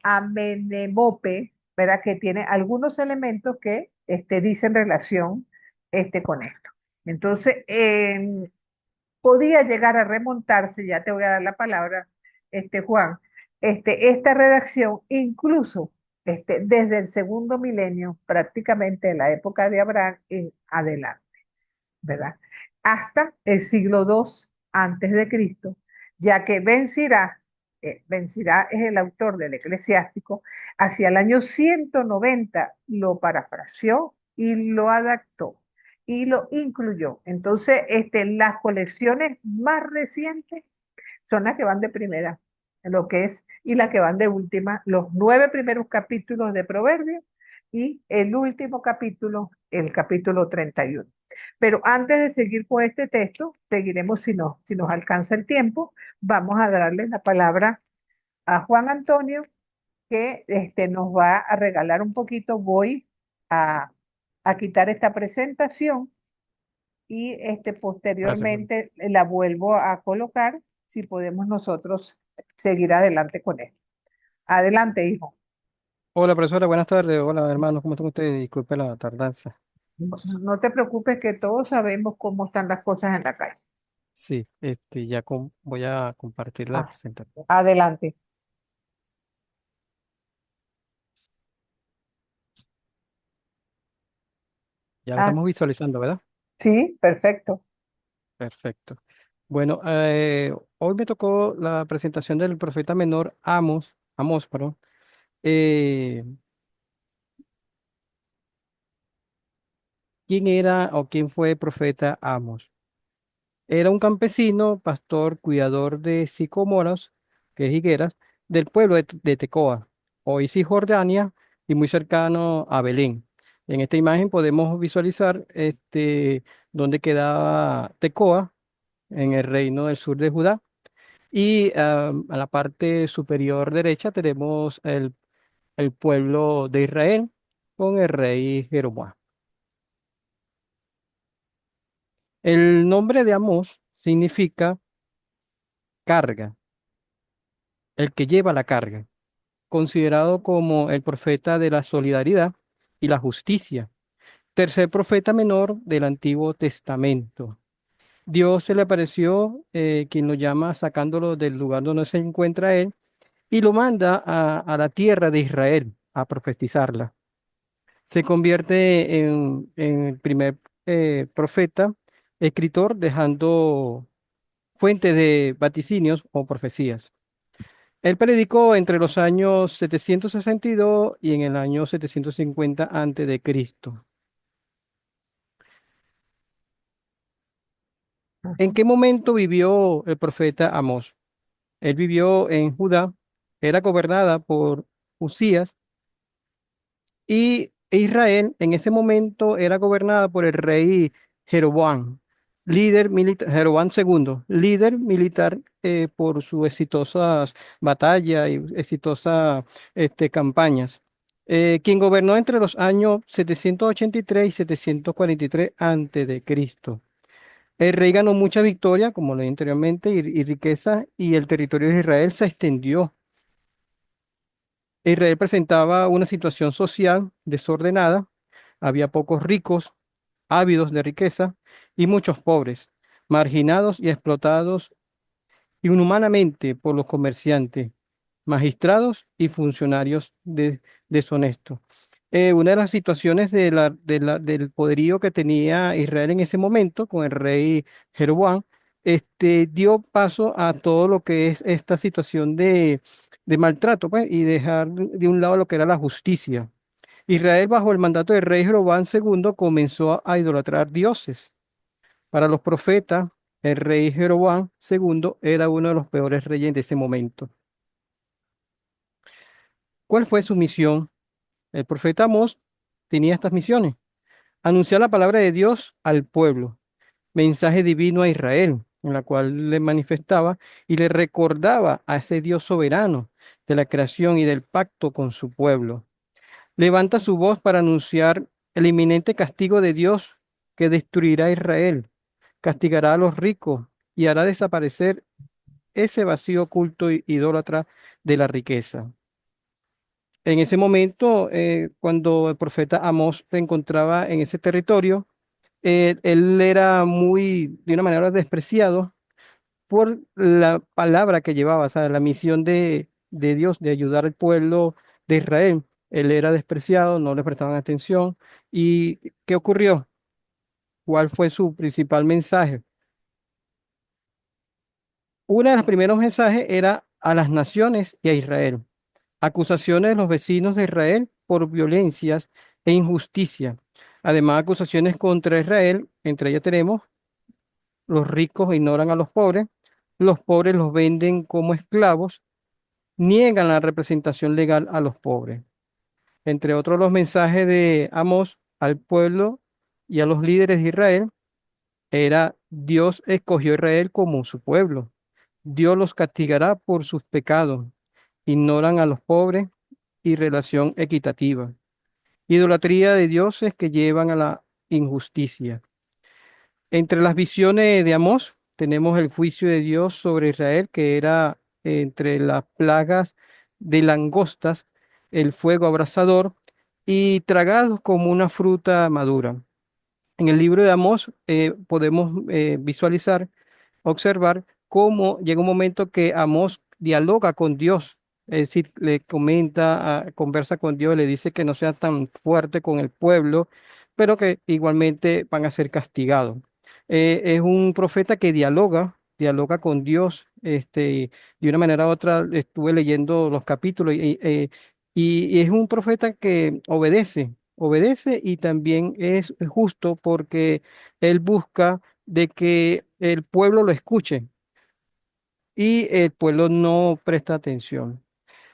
Amenemope, ¿verdad? Que tiene algunos elementos que dicen relación con esto. Entonces, podía llegar a remontarse, ya te voy a dar la palabra, Juan, esta redacción incluso desde el segundo milenio, prácticamente de la época de Abraham en adelante, ¿verdad? Hasta el siglo II antes de Cristo, ya que Ben Sirá es el autor del Eclesiástico, hacia el año 190 lo parafraseó y lo adaptó y lo incluyó. Entonces, las colecciones más recientes son las que van de primera, lo que es, y las que van de última, los 9 primeros capítulos de Proverbios y el último capítulo, el capítulo 31. Pero antes de seguir con este texto, seguiremos si nos alcanza el tiempo, vamos a darle la palabra a Juan Antonio, que nos va a regalar un poquito. Voy a, a quitar esta presentación y Gracias, Juan. posteriormente la vuelvo a colocar si podemos nosotros seguir adelante con esto. Adelante, hijo. Hola, profesora, buenas tardes. Hola, hermanos, ¿cómo están ustedes? Disculpe la tardanza. No te preocupes que todos sabemos cómo están las cosas en la calle. Sí, voy a compartir la Ah, presentación. adelante. Ya lo Ah, estamos visualizando, ¿verdad? sí, perfecto. Perfecto. Bueno, hoy me tocó la presentación del profeta menor Amos, perdón. Eh, ¿Quién era o quién fue el profeta Amos? Era un campesino, pastor, cuidador de sicómoros, que es higueras, del pueblo de Tecoa, hoy Cisjordania, y muy cercano a Belén. En esta imagen podemos visualizar donde quedaba Tecoa, en el reino del sur de Judá. Y a la parte superior derecha tenemos el pueblo de Israel con el rey Jeroboam. El nombre de Amós significa carga, el que lleva la carga, considerado como el profeta de la solidaridad y la justicia, tercer profeta menor del Antiguo Testamento. Dios se le apareció, quien lo llama sacándolo del lugar donde se encuentra él, y lo manda a la tierra de Israel a profetizarla. Se convierte en el primer profeta, escritor, dejando fuente de vaticinios o profecías. Él predicó entre los años 762 y en el año 750 antes de Cristo. ¿En qué momento vivió el profeta Amós? Él vivió en Judá, era gobernada por Usías, y Israel en ese momento era gobernada por el rey Jeroboam, líder militar, Jeroboam II, líder militar por sus exitosas batallas y exitosas campañas, quien gobernó entre los años 783 y 743 antes de Cristo. El rey ganó mucha victoria, como lo dije anteriormente, y riqueza, y el territorio de Israel se extendió. Israel presentaba una situación social desordenada, había pocos ricos, ávidos de riqueza, y muchos pobres, marginados y explotados inhumanamente por los comerciantes, magistrados y funcionarios deshonestos. Una de las situaciones del poderío que tenía Israel en ese momento con el rey Jeroboam, dio paso a todo lo que es esta situación de maltrato, pues, y dejar de un lado lo que era la justicia. Israel, bajo el mandato del rey Jeroboam II, comenzó a idolatrar dioses. Para los profetas, el rey Jeroboam II era uno de los peores reyes de ese momento. ¿Cuál fue su misión? El profeta Amós tenía estas misiones: anunciar la palabra de Dios al pueblo, mensaje divino a Israel, en la cual le manifestaba y le recordaba a ese Dios soberano de la creación y del pacto con su pueblo. Levanta su voz para anunciar el inminente castigo de Dios que destruirá a Israel, castigará a los ricos y hará desaparecer ese vacío oculto y idólatra de la riqueza. En ese momento, cuando el profeta Amós se encontraba en ese territorio, él era muy, de una manera, despreciado por la palabra que llevaba, o sea, la misión de Dios de ayudar al pueblo de Israel. Él era despreciado, no le prestaban atención. ¿Y qué ocurrió? ¿Cuál fue su principal mensaje? Uno de los primeros mensajes era a las naciones y a Israel. Acusaciones de los vecinos de Israel por violencias e injusticia. Además, acusaciones contra Israel, entre ellas tenemos: los ricos ignoran a los pobres los venden como esclavos, niegan la representación legal a los pobres. Entre otros, los mensajes de Amós al pueblo y a los líderes de Israel era: Dios escogió a Israel como su pueblo. Dios los castigará por sus pecados. Ignoran a los pobres y relación equitativa. Idolatría de dioses que llevan a la injusticia. Entre las visiones de Amós tenemos el juicio de Dios sobre Israel, que era entre las plagas de langostas, el fuego abrasador y tragados como una fruta madura. En el libro de Amós podemos visualizar, observar cómo llega un momento que Amós dialoga con Dios, es decir, le comenta, conversa con Dios, le dice que no sea tan fuerte con el pueblo, pero que igualmente van a ser castigados. Es un profeta que dialoga con Dios, de una manera u otra. Estuve leyendo los capítulos y es un profeta que obedece y también es justo porque él busca de que el pueblo lo escuche y el pueblo no presta atención.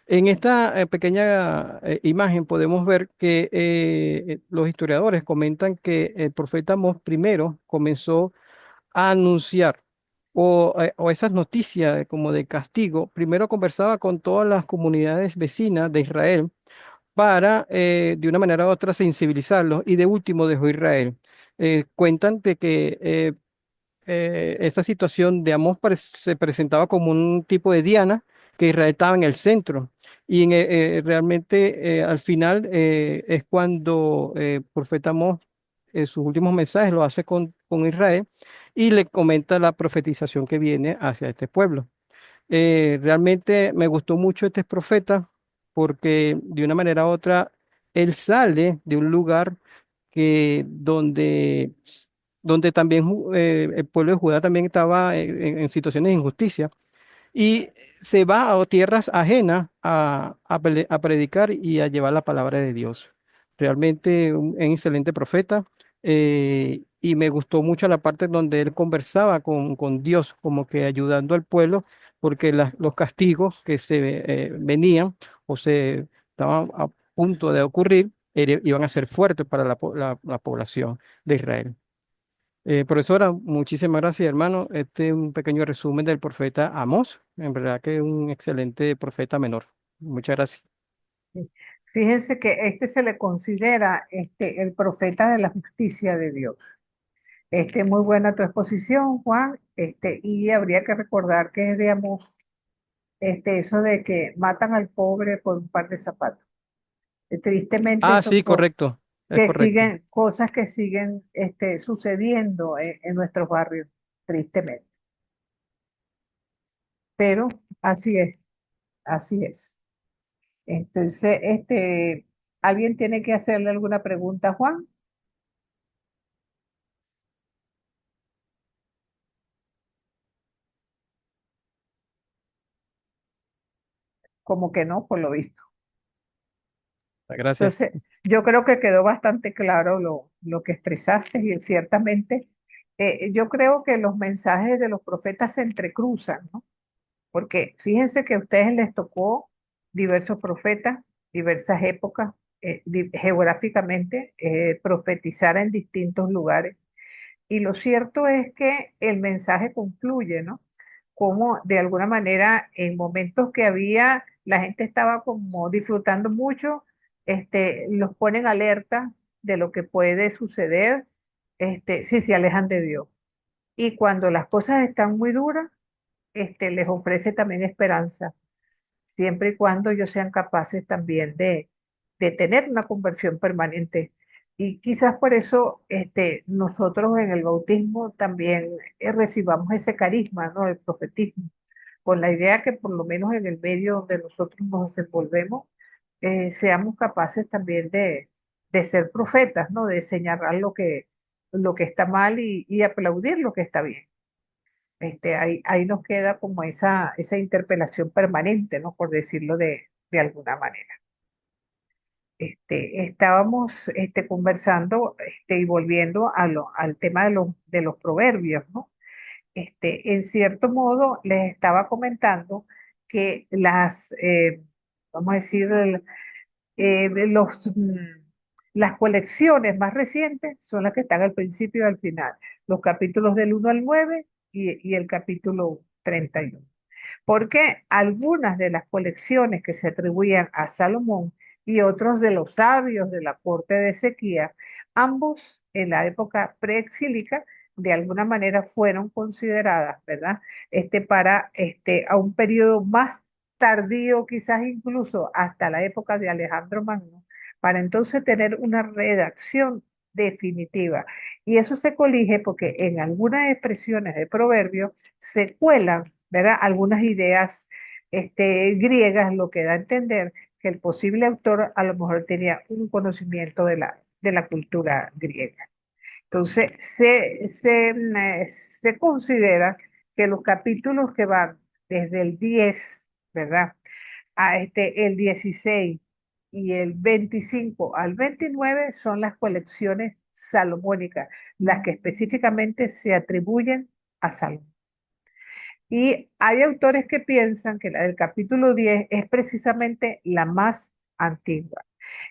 En esta pequeña imagen podemos ver que los historiadores comentan que el profeta Amós primero comenzó a anunciar o esas noticias como de castigo. Primero conversaba con todas las comunidades vecinas de Israel para, de una manera u otra, sensibilizarlos, y de último dejó Israel. Cuentan de que esa situación de Amós se presentaba como un tipo de Diana, que Israel estaba en el centro. Y realmente al final es cuando el profeta Amós, sus últimos mensajes lo hace con Israel y le comenta la profetización que viene hacia este pueblo. Realmente me gustó mucho este profeta porque de una manera u otra él sale de un lugar que donde también el pueblo de Judá también estaba en situaciones de injusticia, y se va a tierras ajenas a predicar y a llevar la palabra de Dios. Realmente un excelente profeta. Y me gustó mucho la parte donde él conversaba con Dios, como que ayudando al pueblo, porque los castigos que se venían o se estaban a punto de ocurrir iban a ser fuertes para la población de Israel. Profesora, muchísimas gracias, hermano. Este es un pequeño resumen del profeta Amós. En verdad que es un excelente profeta menor. Muchas gracias. Sí. Fíjense que este se le considera el profeta de la justicia de Dios. Muy buena tu exposición, Juan. Y habría que recordar que es de Amós, eso de que matan al pobre por un par de zapatos. Tristemente Ah, son sí, correcto. Es que correcto. siguen, cosas que siguen sucediendo en nuestros barrios, tristemente. Pero así es, así es. Entonces, ¿alguien tiene que hacerle alguna pregunta a Juan? Como que no, por lo visto. Gracias. Entonces, yo creo que quedó bastante claro lo que expresaste y ciertamente yo creo que los mensajes de los profetas se entrecruzan, ¿no? Porque fíjense que a ustedes les tocó diversos profetas, diversas épocas, geográficamente, profetizar en distintos lugares. Y lo cierto es que el mensaje concluye, ¿no? Como de alguna manera en momentos que había, la gente estaba como disfrutando mucho, los ponen alerta de lo que puede suceder, si se alejan de Dios. Y cuando las cosas están muy duras, les ofrece también esperanza siempre y cuando ellos sean capaces también de tener una conversión permanente. Y quizás por eso nosotros en el bautismo también recibamos ese carisma, ¿no? El profetismo, con la idea que por lo menos en el medio donde nosotros nos desenvolvemos, seamos capaces también de ser profetas, ¿no? De señalar lo que está mal y aplaudir lo que está bien. Ahí nos queda como esa interpelación permanente, ¿no? Por decirlo de alguna manera. Estábamos conversando y volviendo al tema de los proverbios, ¿no? En cierto modo, les estaba comentando que vamos a decir, las colecciones más recientes son las que están al principio y al final, los capítulos del 1 al 9 y el capítulo 31. Porque algunas de las colecciones que se atribuían a Salomón y otros de los sabios de la corte de Ezequías, ambos en la época preexílica, de alguna manera fueron consideradas, ¿verdad? Para a un periodo más tardío, quizás incluso hasta la época de Alejandro Magno, para entonces tener una redacción definitiva. Y eso se colige porque en algunas expresiones de proverbios se cuelan, ¿verdad? Algunas ideas griegas, lo que da a entender que el posible autor a lo mejor tenía un conocimiento de la cultura griega. Entonces, se considera que los capítulos que van desde el 10, ¿verdad? A el 16 y el 25 al 29 son las colecciones salomónicas, las que específicamente se atribuyen a Salomón. Y hay autores que piensan que la del capítulo 10 es precisamente la más antigua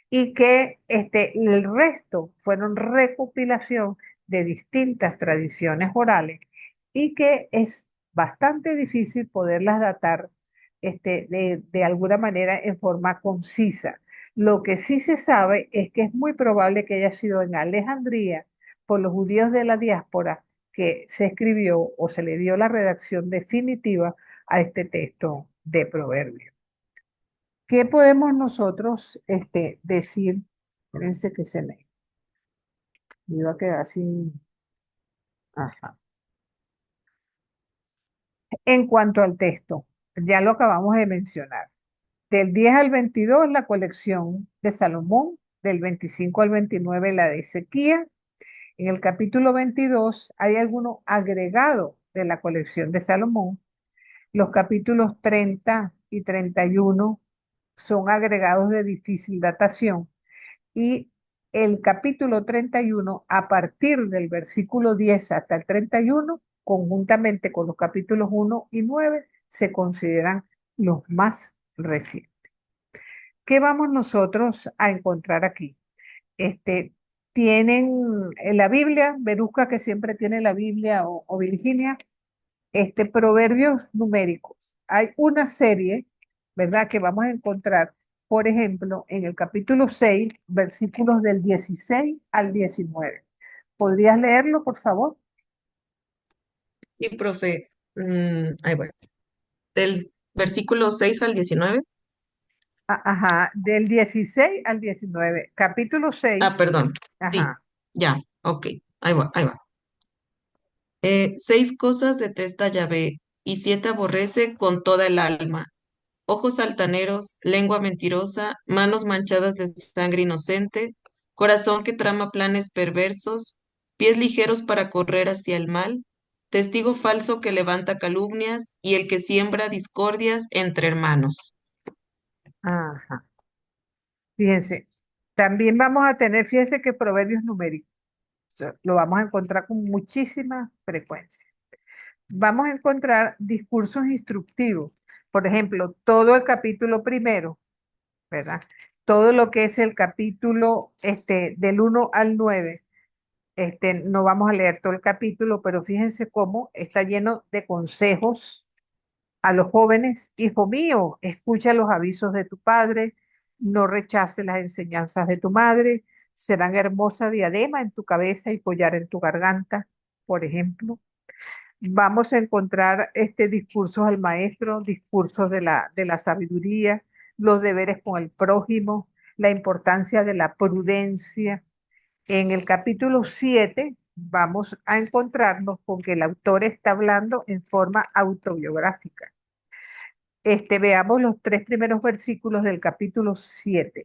y que el resto fueron recopilación de distintas tradiciones orales y que es bastante difícil poderlas datar de alguna manera en forma concisa. Lo que sí se sabe es que es muy probable que haya sido en Alejandría por los judíos de la diáspora que se escribió o se le dio la redacción definitiva a este texto de Proverbios. ¿Qué podemos nosotros decir? Espérense que se me iba a quedar sin. Ajá. En cuanto al texto, ya lo acabamos de mencionar. Del 10 al 22, la colección de Salomón. Del 25 al 29, la de Ezequías. En el capítulo 22 hay algunos agregados de la colección de Salomón. Los capítulos 30 y 31 son agregados de difícil datación y el capítulo 31 a partir del versículo 10 hasta el 31, conjuntamente con los capítulos 1 y 9, se consideran los más recientes. ¿Qué vamos nosotros a encontrar aquí? Este, tienen en la Biblia, Verusca que siempre tiene la Biblia o Virginia, proverbios numéricos. Hay una serie, ¿verdad? Que vamos a encontrar, por ejemplo, en el capítulo 6, versículos del 16 al 19. ¿Podrías leerlo, por favor? Sí, profe. Ahí voy. Del versículo 6 al 19. Ajá, del 16 al 19. Capítulo Ah, 6, perdón. Sí, ajá. ya, ok. Ahí va, ahí va. 6 cosas detesta Yahvé, y 7 aborrece con toda el alma: ojos altaneros, lengua mentirosa, manos manchadas de sangre inocente, corazón que trama planes perversos, pies ligeros para correr hacia el mal, testigo falso que levanta calumnias y el que siembra discordias entre hermanos. Ajá. Fíjense, también vamos a tener, fíjense que proverbios numéricos, o sea, lo vamos a encontrar con muchísima frecuencia. Vamos a encontrar discursos instructivos. Por ejemplo, todo el capítulo primero, ¿verdad? Todo lo que es el capítulo del 1 al 9. No vamos a leer todo el capítulo, pero fíjense cómo está lleno de consejos a los jóvenes. Hijo mío, escucha los avisos de tu padre, no rechaces las enseñanzas de tu madre, serán hermosa diadema en tu cabeza y collar en tu garganta, por ejemplo. Vamos a encontrar discursos al maestro, discursos de la sabiduría, los deberes con el prójimo, la importancia de la prudencia. En el capítulo 7 vamos a encontrarnos con que el autor está hablando en forma autobiográfica. Veamos los 3 primeros versículos del capítulo 7.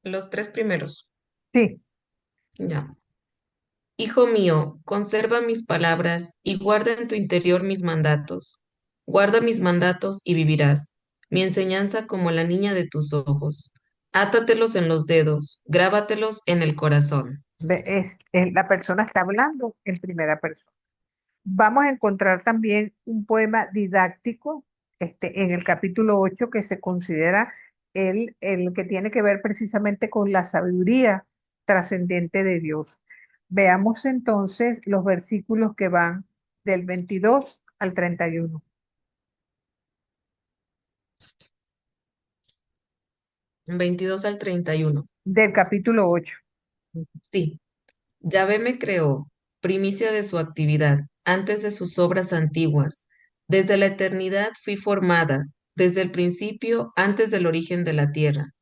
Los 3 primeros. Sí, Ya. Hijo mío, conserva mis palabras y guarda en tu interior mis mandatos. Guarda mis mandatos y vivirás. Mi enseñanza como la niña de tus ojos. Átatelos en los dedos, grábatelos en el corazón. la persona está hablando en primera persona. Vamos a encontrar también un poema didáctico en el capítulo 8 que se considera el que tiene que ver precisamente con la sabiduría trascendente de Dios. Veamos entonces los versículos que van del 22 al 31 22 al 31. del capítulo 8. Sí. Yahvé me creó, primicia de su actividad, antes de sus obras antiguas. Desde la eternidad fui formada, desde el principio, antes del origen de la tierra.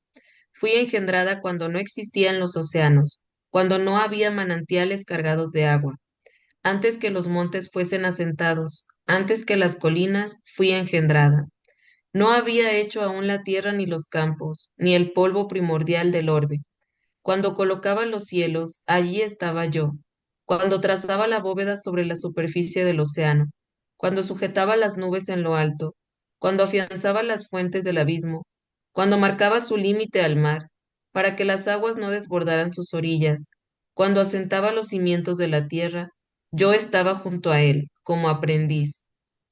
Fui engendrada cuando no existían los océanos, cuando no había manantiales cargados de agua. Antes que los montes fuesen asentados, antes que las colinas, fui engendrada. No había hecho aún la tierra ni los campos, ni el polvo primordial del orbe. Cuando colocaba los cielos, allí estaba yo. Cuando trazaba la bóveda sobre la superficie del océano. Cuando sujetaba las nubes en lo alto. Cuando afianzaba las fuentes del abismo. Cuando marcaba su límite al mar, para que las aguas no desbordaran sus orillas. Cuando asentaba los cimientos de la tierra, yo estaba junto a él, como aprendiz.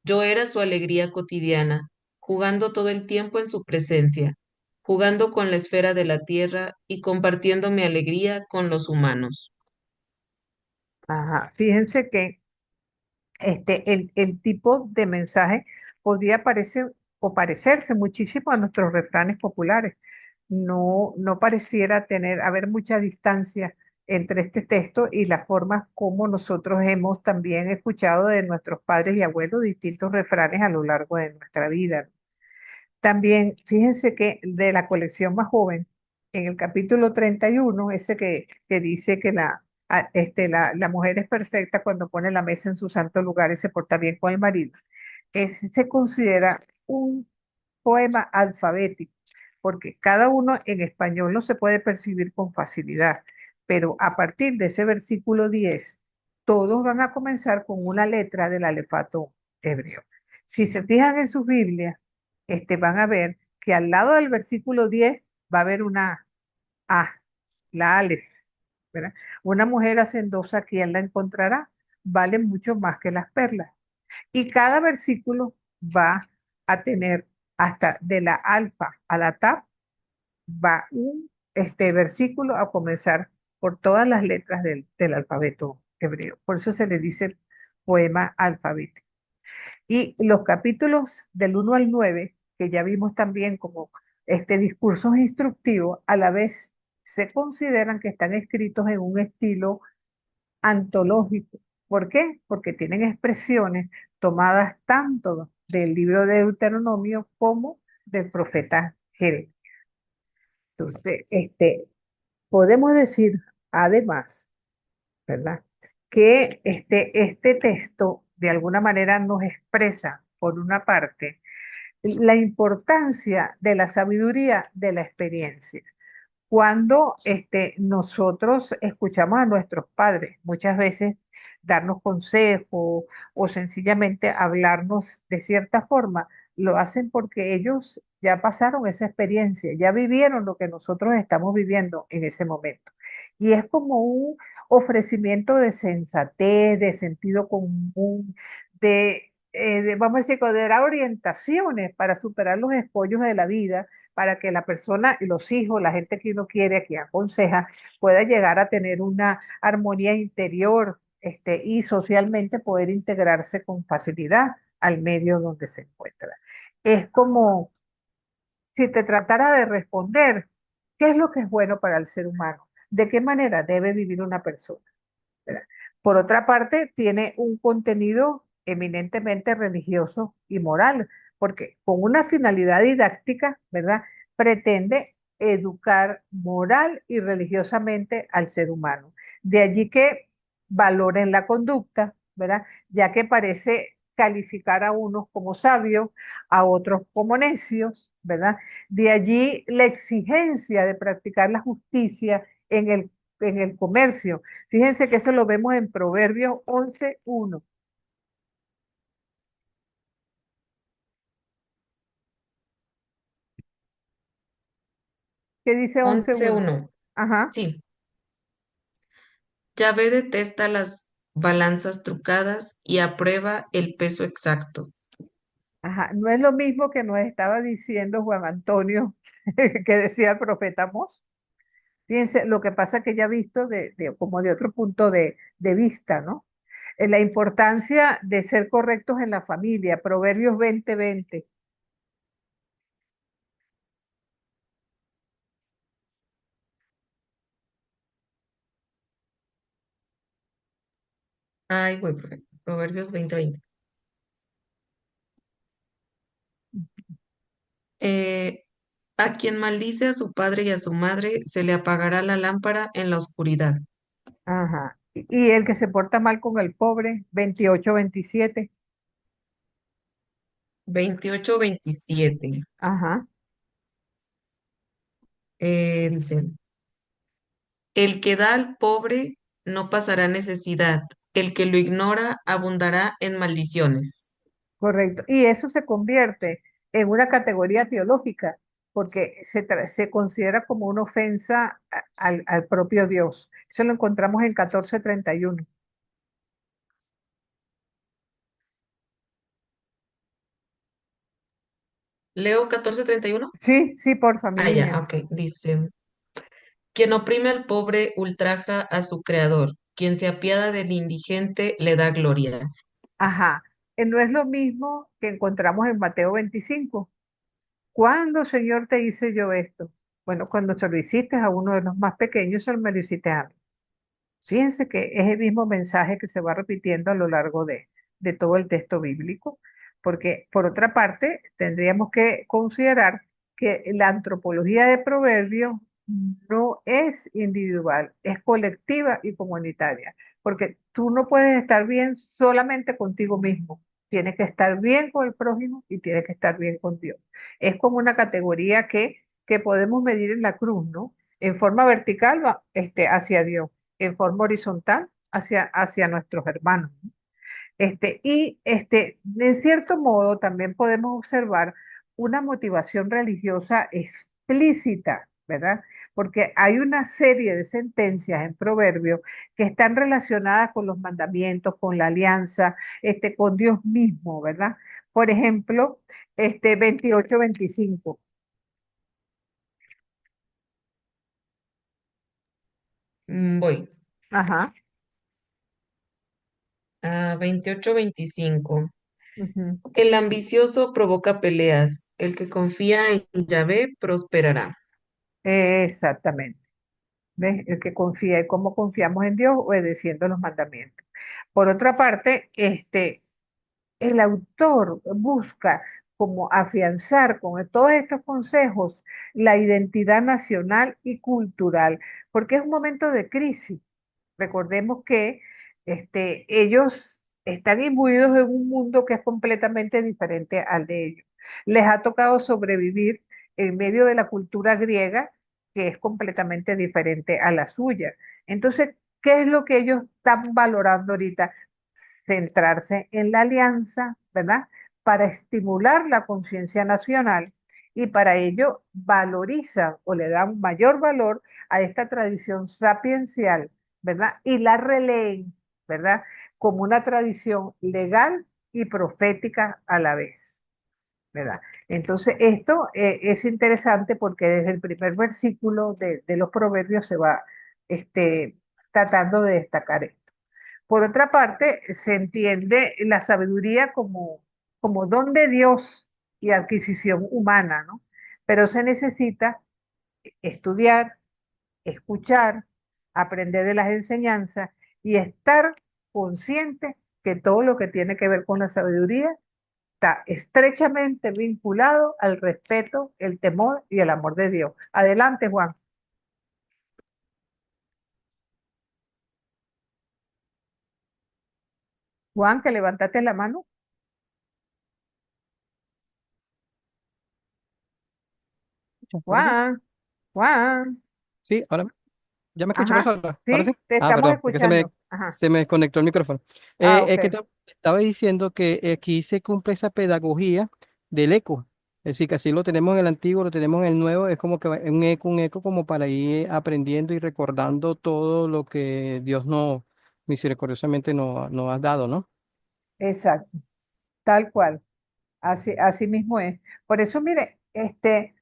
Yo era su alegría cotidiana, jugando todo el tiempo en su presencia, jugando con la esfera de la tierra y compartiendo mi alegría con los humanos. Ajá. Fíjense que el tipo de mensaje podría parecer o parecerse muchísimo a nuestros refranes populares. No pareciera haber mucha distancia entre este texto y las formas como nosotros hemos también escuchado de nuestros padres y abuelos distintos refranes a lo largo de nuestra vida. También, fíjense que de la colección más joven, en el capítulo 31 ese que dice que la mujer es perfecta cuando pone la mesa en su santo lugar y se porta bien con el marido, se considera un poema alfabético, porque cada uno en español no se puede percibir con facilidad, pero a partir de ese versículo 10, todos van a comenzar con una letra del alefato hebreo. Si se fijan en sus Biblias, van a ver que al lado del versículo 10 va a haber una A, la Aleph, ¿verdad? Una mujer hacendosa, ¿quién la encontrará? Vale mucho más que las perlas. Y cada versículo va a tener hasta de la alfa a la taf, va un versículo a comenzar por todas las letras del alfabeto hebreo. Por eso se le dice poema alfabético. Y los capítulos del 1 al 9, que ya vimos también como discursos instructivos, a la vez se consideran que están escritos en un estilo antológico. ¿Por qué? Porque tienen expresiones tomadas tanto del libro de Deuteronomio como del profeta Jeremías. Entonces, podemos decir además, ¿verdad? Que este texto de alguna manera nos expresa, por una parte, la importancia de la sabiduría de la experiencia. Cuando nosotros escuchamos a nuestros padres, muchas veces darnos consejos o sencillamente hablarnos de cierta forma, lo hacen porque ellos ya pasaron esa experiencia, ya vivieron lo que nosotros estamos viviendo en ese momento. Y es como un ofrecimiento de sensatez, de sentido común, vamos a decir, de dar orientaciones para superar los escollos de la vida, para que la persona, los hijos, la gente que uno quiere, a quien aconseja, pueda llegar a tener una armonía interior, y socialmente poder integrarse con facilidad al medio donde se encuentra. Es como si te tratara de responder, ¿qué es lo que es bueno para el ser humano? ¿De qué manera debe vivir una persona? ¿Verdad? Por otra parte, tiene un contenido eminentemente religioso y moral, porque con una finalidad didáctica, ¿verdad? Pretende educar moral y religiosamente al ser humano. De allí que valoren la conducta, ¿verdad? Ya que parece calificar a unos como sabios, a otros como necios, ¿verdad? De allí la exigencia de practicar la justicia en el comercio. Fíjense que eso lo vemos en Proverbios 11:1. ¿Qué dice 11:1? 11:1. Ajá, Sí. Yahvé detesta las balanzas trucadas y aprueba el peso exacto. ajá. No es lo mismo que nos estaba diciendo Juan Antonio, que decía el profeta Amós. Fíjense, lo que pasa que ya visto como de otro punto de vista, ¿no? La importancia de ser correctos en la familia, Proverbios 20:20. Ay, voy, profe. Proverbios 20:20. Eh, a quien maldice a su padre y a su madre, se le apagará la lámpara en la oscuridad. Ajá. Y el que se porta mal con el pobre, 28:27. 28:27. Ajá. Dice, el que da al pobre no pasará necesidad, el que lo ignora abundará en maldiciones. Correcto. Y eso se convierte en una categoría teológica, porque se considera como una ofensa al propio Dios. Eso lo encontramos en 14:31. Leo 14:31. Sí, sí, porfa, mi Ah, ya, niña. ok. Dice, quien oprime al pobre ultraja a su creador, quien se apiada del indigente le da gloria. Ajá. No es lo mismo que encontramos en Mateo 25. ¿Cuándo, Señor, te hice yo esto? Bueno, cuando se lo hiciste a uno de los más pequeños, se me lo hiciste a mí. Fíjense que es el mismo mensaje que se va repitiendo a lo largo de todo el texto bíblico, porque por otra parte tendríamos que considerar que la antropología de Proverbios no es individual, es colectiva y comunitaria, porque tú no puedes estar bien solamente contigo mismo, tienes que estar bien con el prójimo y tienes que estar bien con Dios. Es como una categoría que podemos medir en la cruz, ¿no? En forma vertical hacia Dios, en forma horizontal hacia nuestros hermanos, ¿no? En cierto modo también podemos observar una motivación religiosa explícita, ¿verdad? Porque hay una serie de sentencias en Proverbios que están relacionadas con los mandamientos, con la alianza, con Dios mismo, ¿verdad? Por ejemplo, 28-25. Voy Ajá. a 28-25. Ujú. El ambicioso provoca peleas, el que confía en Yahvé prosperará. Exactamente. ¿Ves? El que confía y cómo confiamos en Dios, obedeciendo los mandamientos. Por otra parte, el autor busca como afianzar con todos estos consejos la identidad nacional y cultural, porque es un momento de crisis. Recordemos que ellos están imbuidos en un mundo que es completamente diferente al de ellos. Les ha tocado sobrevivir en medio de la cultura griega, que es completamente diferente a la suya. Entonces, ¿qué es lo que ellos están valorando ahorita? Centrarse en la alianza, ¿verdad? Para estimular la conciencia nacional y para ello valoriza o le da un mayor valor a esta tradición sapiencial, ¿verdad? Y la releen, ¿verdad? Como una tradición legal y profética a la vez, ¿verdad? Entonces, esto es interesante porque desde el primer versículo de los proverbios se va tratando de destacar esto. Por otra parte, se entiende la sabiduría como don de Dios y adquisición humana, ¿no? Pero se necesita estudiar, escuchar, aprender de las enseñanzas y estar consciente que todo lo que tiene que ver con la sabiduría está estrechamente vinculado al respeto, el temor y el amor de Dios. Adelante, Juan. Juan, que levantaste la mano. ¿Por allí? Juan, Juan. Sí, ahora ya me escucho, Ajá, profesora. Ahora sí. sí, te Ah, estamos perdón, es que escuchando. Ajá. se me desconectó el micrófono. Ah, Es que ok. estaba diciendo que aquí se cumple esa pedagogía del eco. Es decir, que así lo tenemos en el antiguo, lo tenemos en el nuevo, es como que un eco como para ir aprendiendo y recordando todo lo que Dios nos misericordiosamente nos ha dado, ¿no? Exacto, tal cual. Así mismo es. Por eso, mire,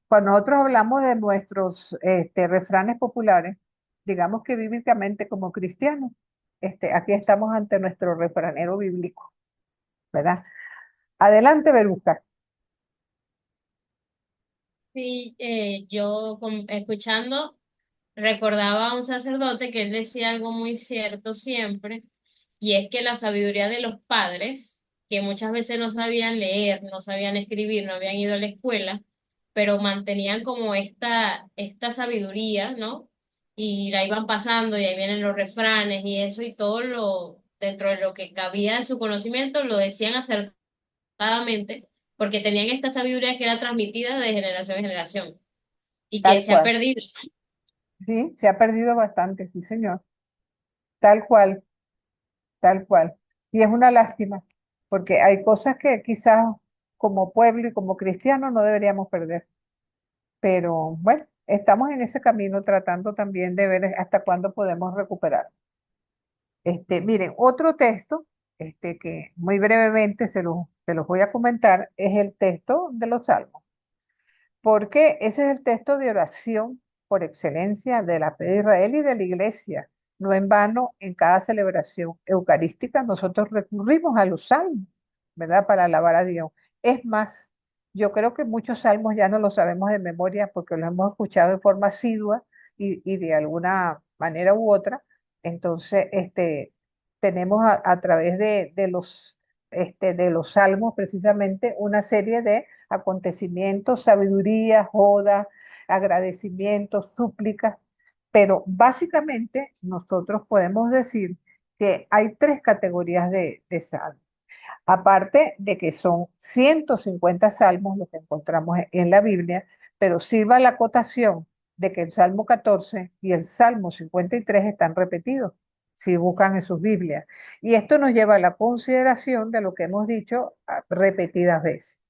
cuando nosotros hablamos de nuestros refranes populares, digamos que bíblicamente como cristianos, aquí estamos ante nuestro refranero bíblico, ¿verdad? Adelante, Beruca. Sí, escuchando, recordaba a un sacerdote que él decía algo muy cierto siempre, y es que la sabiduría de los padres, que muchas veces no sabían leer, no sabían escribir, no habían ido a la escuela, pero mantenían como esta sabiduría, ¿no? Y la iban pasando, y ahí vienen los refranes y eso, y todo dentro de lo que cabía de su conocimiento, lo decían acertadamente, porque tenían esta sabiduría que era transmitida de generación en generación, y que Tal se ha cual. perdido. Sí, se ha perdido bastante, sí, señor. Tal cual, tal cual. Y es una lástima, porque hay cosas que quizás como pueblo y como cristianos no deberíamos perder. Pero bueno, estamos en ese camino tratando también de ver hasta cuándo podemos recuperar. Miren, otro texto, que muy brevemente se los voy a comentar, es el texto de los Salmos, porque ese es el texto de oración por excelencia de la fe de Israel y de la iglesia. No en vano, en cada celebración eucarística nosotros recurrimos a los salmos, ¿verdad? Para alabar a Dios. Es más, yo creo que muchos salmos ya no los sabemos de memoria porque los hemos escuchado de forma asidua y de alguna manera u otra. Entonces, tenemos a través de los salmos precisamente una serie de acontecimientos, sabiduría, joda, agradecimientos, súplicas, pero básicamente nosotros podemos decir que hay tres categorías de salmos. Aparte de que son 150 salmos los que encontramos en la Biblia, pero sirva la acotación de que el Salmo 14 y el Salmo 53 están repetidos, si buscan en sus Biblias. Y esto nos lleva a la consideración de lo que hemos dicho repetidas veces.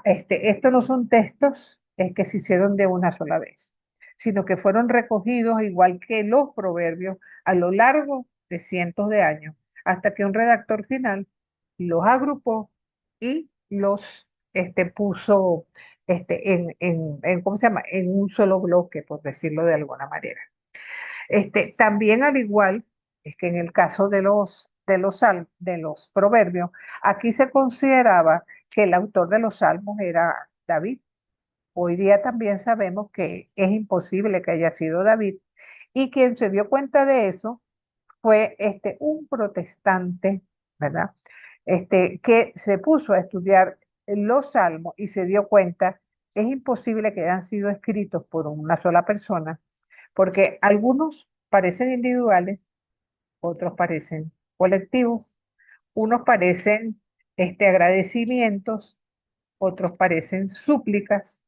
Estos no son textos que se hicieron de una sola vez, sino que fueron recogidos, igual que los proverbios, a lo largo de cientos de años, hasta que un redactor final los agrupó y los puso ¿cómo se llama? En un solo bloque, por decirlo de alguna manera. También al igual, es que en el caso de los proverbios, aquí se consideraba que el autor de los salmos era David. Hoy día también sabemos que es imposible que haya sido David, y quien se dio cuenta de eso fue un protestante, ¿verdad? Que se puso a estudiar los salmos y se dio cuenta, es imposible que hayan sido escritos por una sola persona, porque algunos parecen individuales, otros parecen colectivos, unos parecen agradecimientos, otros parecen súplicas,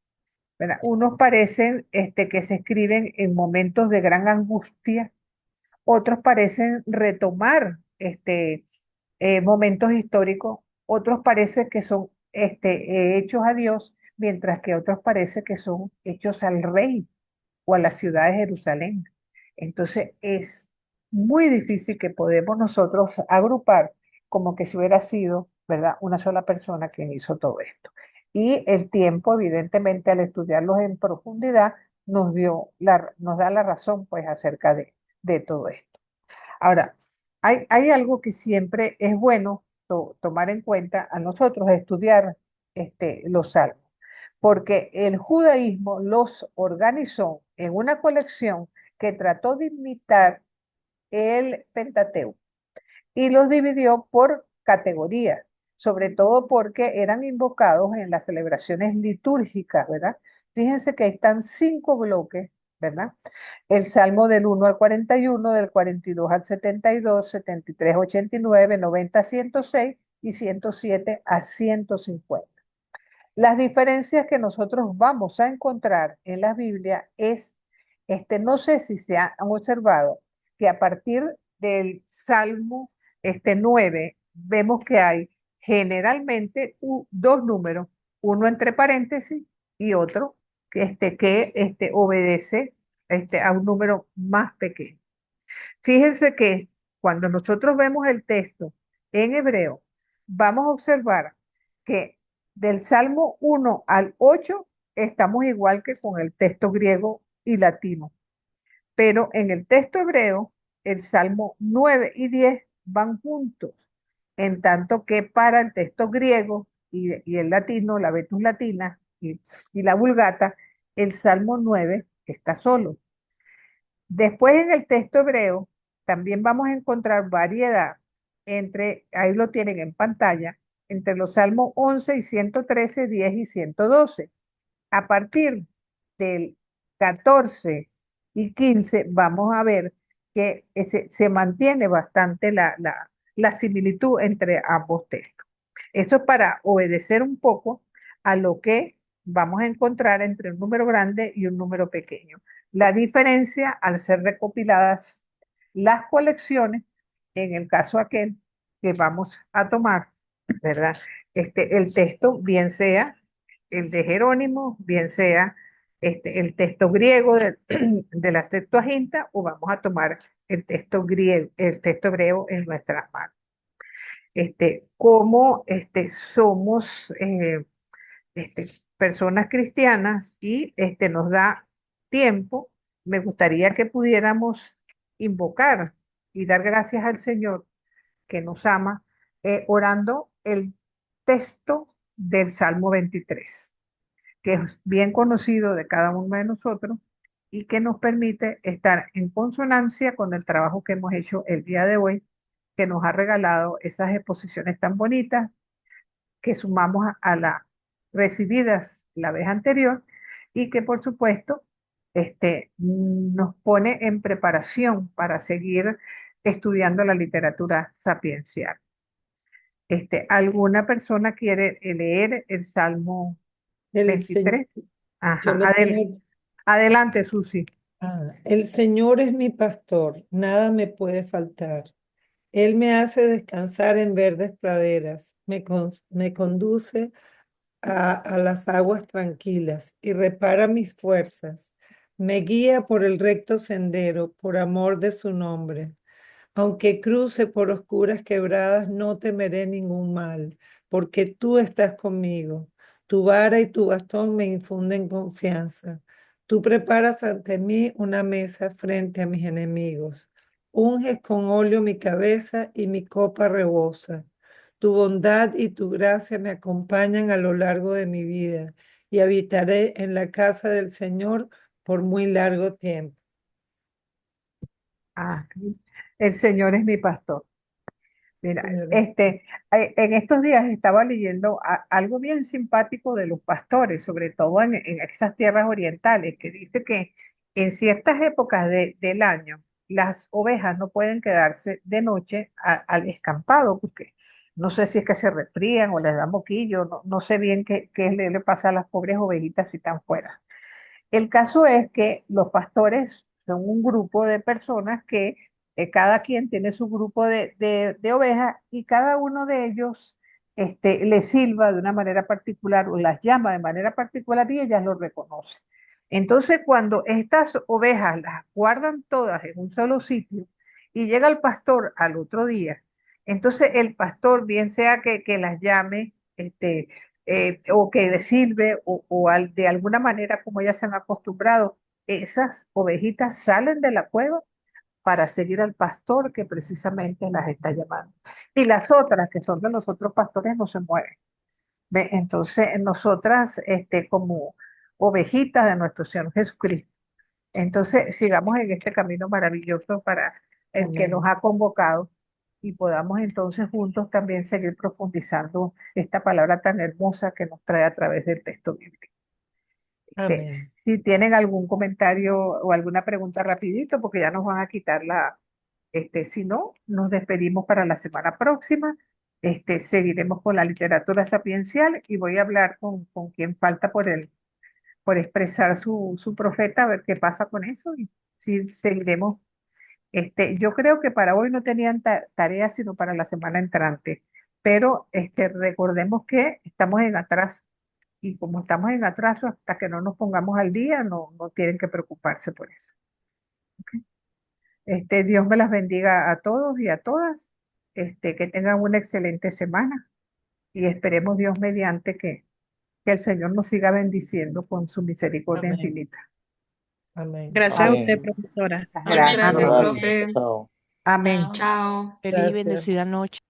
¿verdad? Unos parecen que se escriben en momentos de gran angustia, otros parecen retomar momentos históricos, otros parecen que son hechos a Dios, mientras que otros parecen que son hechos al rey o a la ciudad de Jerusalén. Entonces es muy difícil que podemos nosotros agrupar como que si hubiera sido, ¿verdad?, una sola persona quien hizo todo esto. Y el tiempo, evidentemente, al estudiarlos en profundidad, nos da la razón, pues, acerca de todo esto. Ahora, hay algo que siempre es bueno tomar en cuenta a nosotros, estudiar los salmos, porque el judaísmo los organizó en una colección que trató de imitar el Pentateuco y los dividió por categorías, sobre todo porque eran invocados en las celebraciones litúrgicas, ¿verdad? Fíjense que están 5 bloques, ¿verdad? El Salmo del 1 al 41, del 42 al 72, 73, 89, 90, 106 y 107 a 150. Las diferencias que nosotros vamos a encontrar en la Biblia es, no sé si se han observado, que a partir del Salmo 9, vemos que hay generalmente dos números, uno entre paréntesis y otro que obedece a un número más pequeño. Fíjense que cuando nosotros vemos el texto en hebreo, vamos a observar que del Salmo 1 al 8 estamos igual que con el texto griego y latino, pero en el texto hebreo, el Salmo 9 y 10 van juntos, en tanto que para el texto griego y el latino, la Vetus Latina y la Vulgata, el Salmo 9 está solo. Después en el texto hebreo también vamos a encontrar variedad ahí lo tienen en pantalla, entre los Salmos 11 y 113, 10 y 112. A partir del 14 y 15 vamos a ver que se mantiene bastante la similitud entre ambos textos. Eso es para obedecer un poco a lo que vamos a encontrar entre un número grande y un número pequeño. La diferencia al ser recopiladas las colecciones, en el caso aquel que vamos a tomar, ¿verdad? El texto, bien sea el de Jerónimo, bien sea el texto griego de la Septuaginta, o vamos a tomar el texto griego, el texto hebreo en nuestras manos. Como somos personas cristianas y nos da tiempo, me gustaría que pudiéramos invocar y dar gracias al Señor que nos ama, orando el texto del Salmo 23, que es bien conocido de cada uno de nosotros y que nos permite estar en consonancia con el trabajo que hemos hecho el día de hoy, que nos ha regalado esas exposiciones tan bonitas que sumamos a las recibidas la vez anterior y que por supuesto nos pone en preparación para seguir estudiando la literatura sapiencial. ¿Alguna persona quiere leer el Salmo El, se- 23? yo Ajá, lo tengo. adelante, Susi. El Señor es mi pastor, nada me puede faltar. Él me hace descansar en verdes praderas, me conduce a las aguas tranquilas y repara mis fuerzas. Me guía por el recto sendero, por amor de su nombre. Aunque cruce por oscuras quebradas, no temeré ningún mal, porque tú estás conmigo. Tu vara y tu bastón me infunden confianza. Tú preparas ante mí una mesa frente a mis enemigos. Unges con óleo mi cabeza y mi copa rebosa. Tu bondad y tu gracia me acompañan a lo largo de mi vida y habitaré en la casa del Señor por muy largo tiempo. Ah, el Señor es mi pastor. Mira, Señor. en estos días estaba leyendo algo bien simpático de los pastores, sobre todo en esas tierras orientales, que dice que en ciertas épocas del año las ovejas no pueden quedarse de noche al escampado, porque no sé si es que se resfrían o les da moquillo, no sé bien qué le pasa a las pobres ovejitas si están fuera. El caso es que los pastores son un grupo de personas que cada quien tiene su grupo de ovejas y cada uno de ellos les silba de una manera particular o las llama de manera particular y ellas lo reconocen. Entonces, cuando estas ovejas las guardan todas en un solo sitio y llega el pastor al otro día, entonces el pastor, bien sea que las llame, o que de silbe de alguna manera como ya se han acostumbrado, esas ovejitas salen de la cueva para seguir al pastor que precisamente las está llamando. Y las otras, que son de los otros pastores, no se mueven. ¿Ve? Entonces, nosotras, como ovejitas de nuestro Señor Jesucristo, entonces sigamos en este camino maravilloso para el que nos Amén. ha convocado y podamos entonces juntos también seguir profundizando esta palabra tan hermosa que nos trae a través del texto bíblico. Amén. Si tienen algún comentario o alguna pregunta rapidito, porque ya nos van a quitar si no, nos despedimos para la semana próxima. Seguiremos con la literatura sapiencial y voy a hablar con quien falta por expresar su profeta, a ver qué pasa con eso y si seguiremos. Yo creo que para hoy no tenían tareas sino para la semana entrante, pero recordemos que estamos en atraso y como estamos en atraso, hasta que no nos pongamos al día, no tienen que preocuparse por eso. Dios me las bendiga a todos y a todas, que tengan una excelente semana y esperemos Dios mediante que el Señor nos siga bendiciendo con su misericordia Amén. infinita. Amén. Gracias a usted, Amén. profesora. Igualmente, Gracias, Amén. Gracias. profe. Chao. Amén. chao. Chao. Feliz y Gracias. bendecida noche.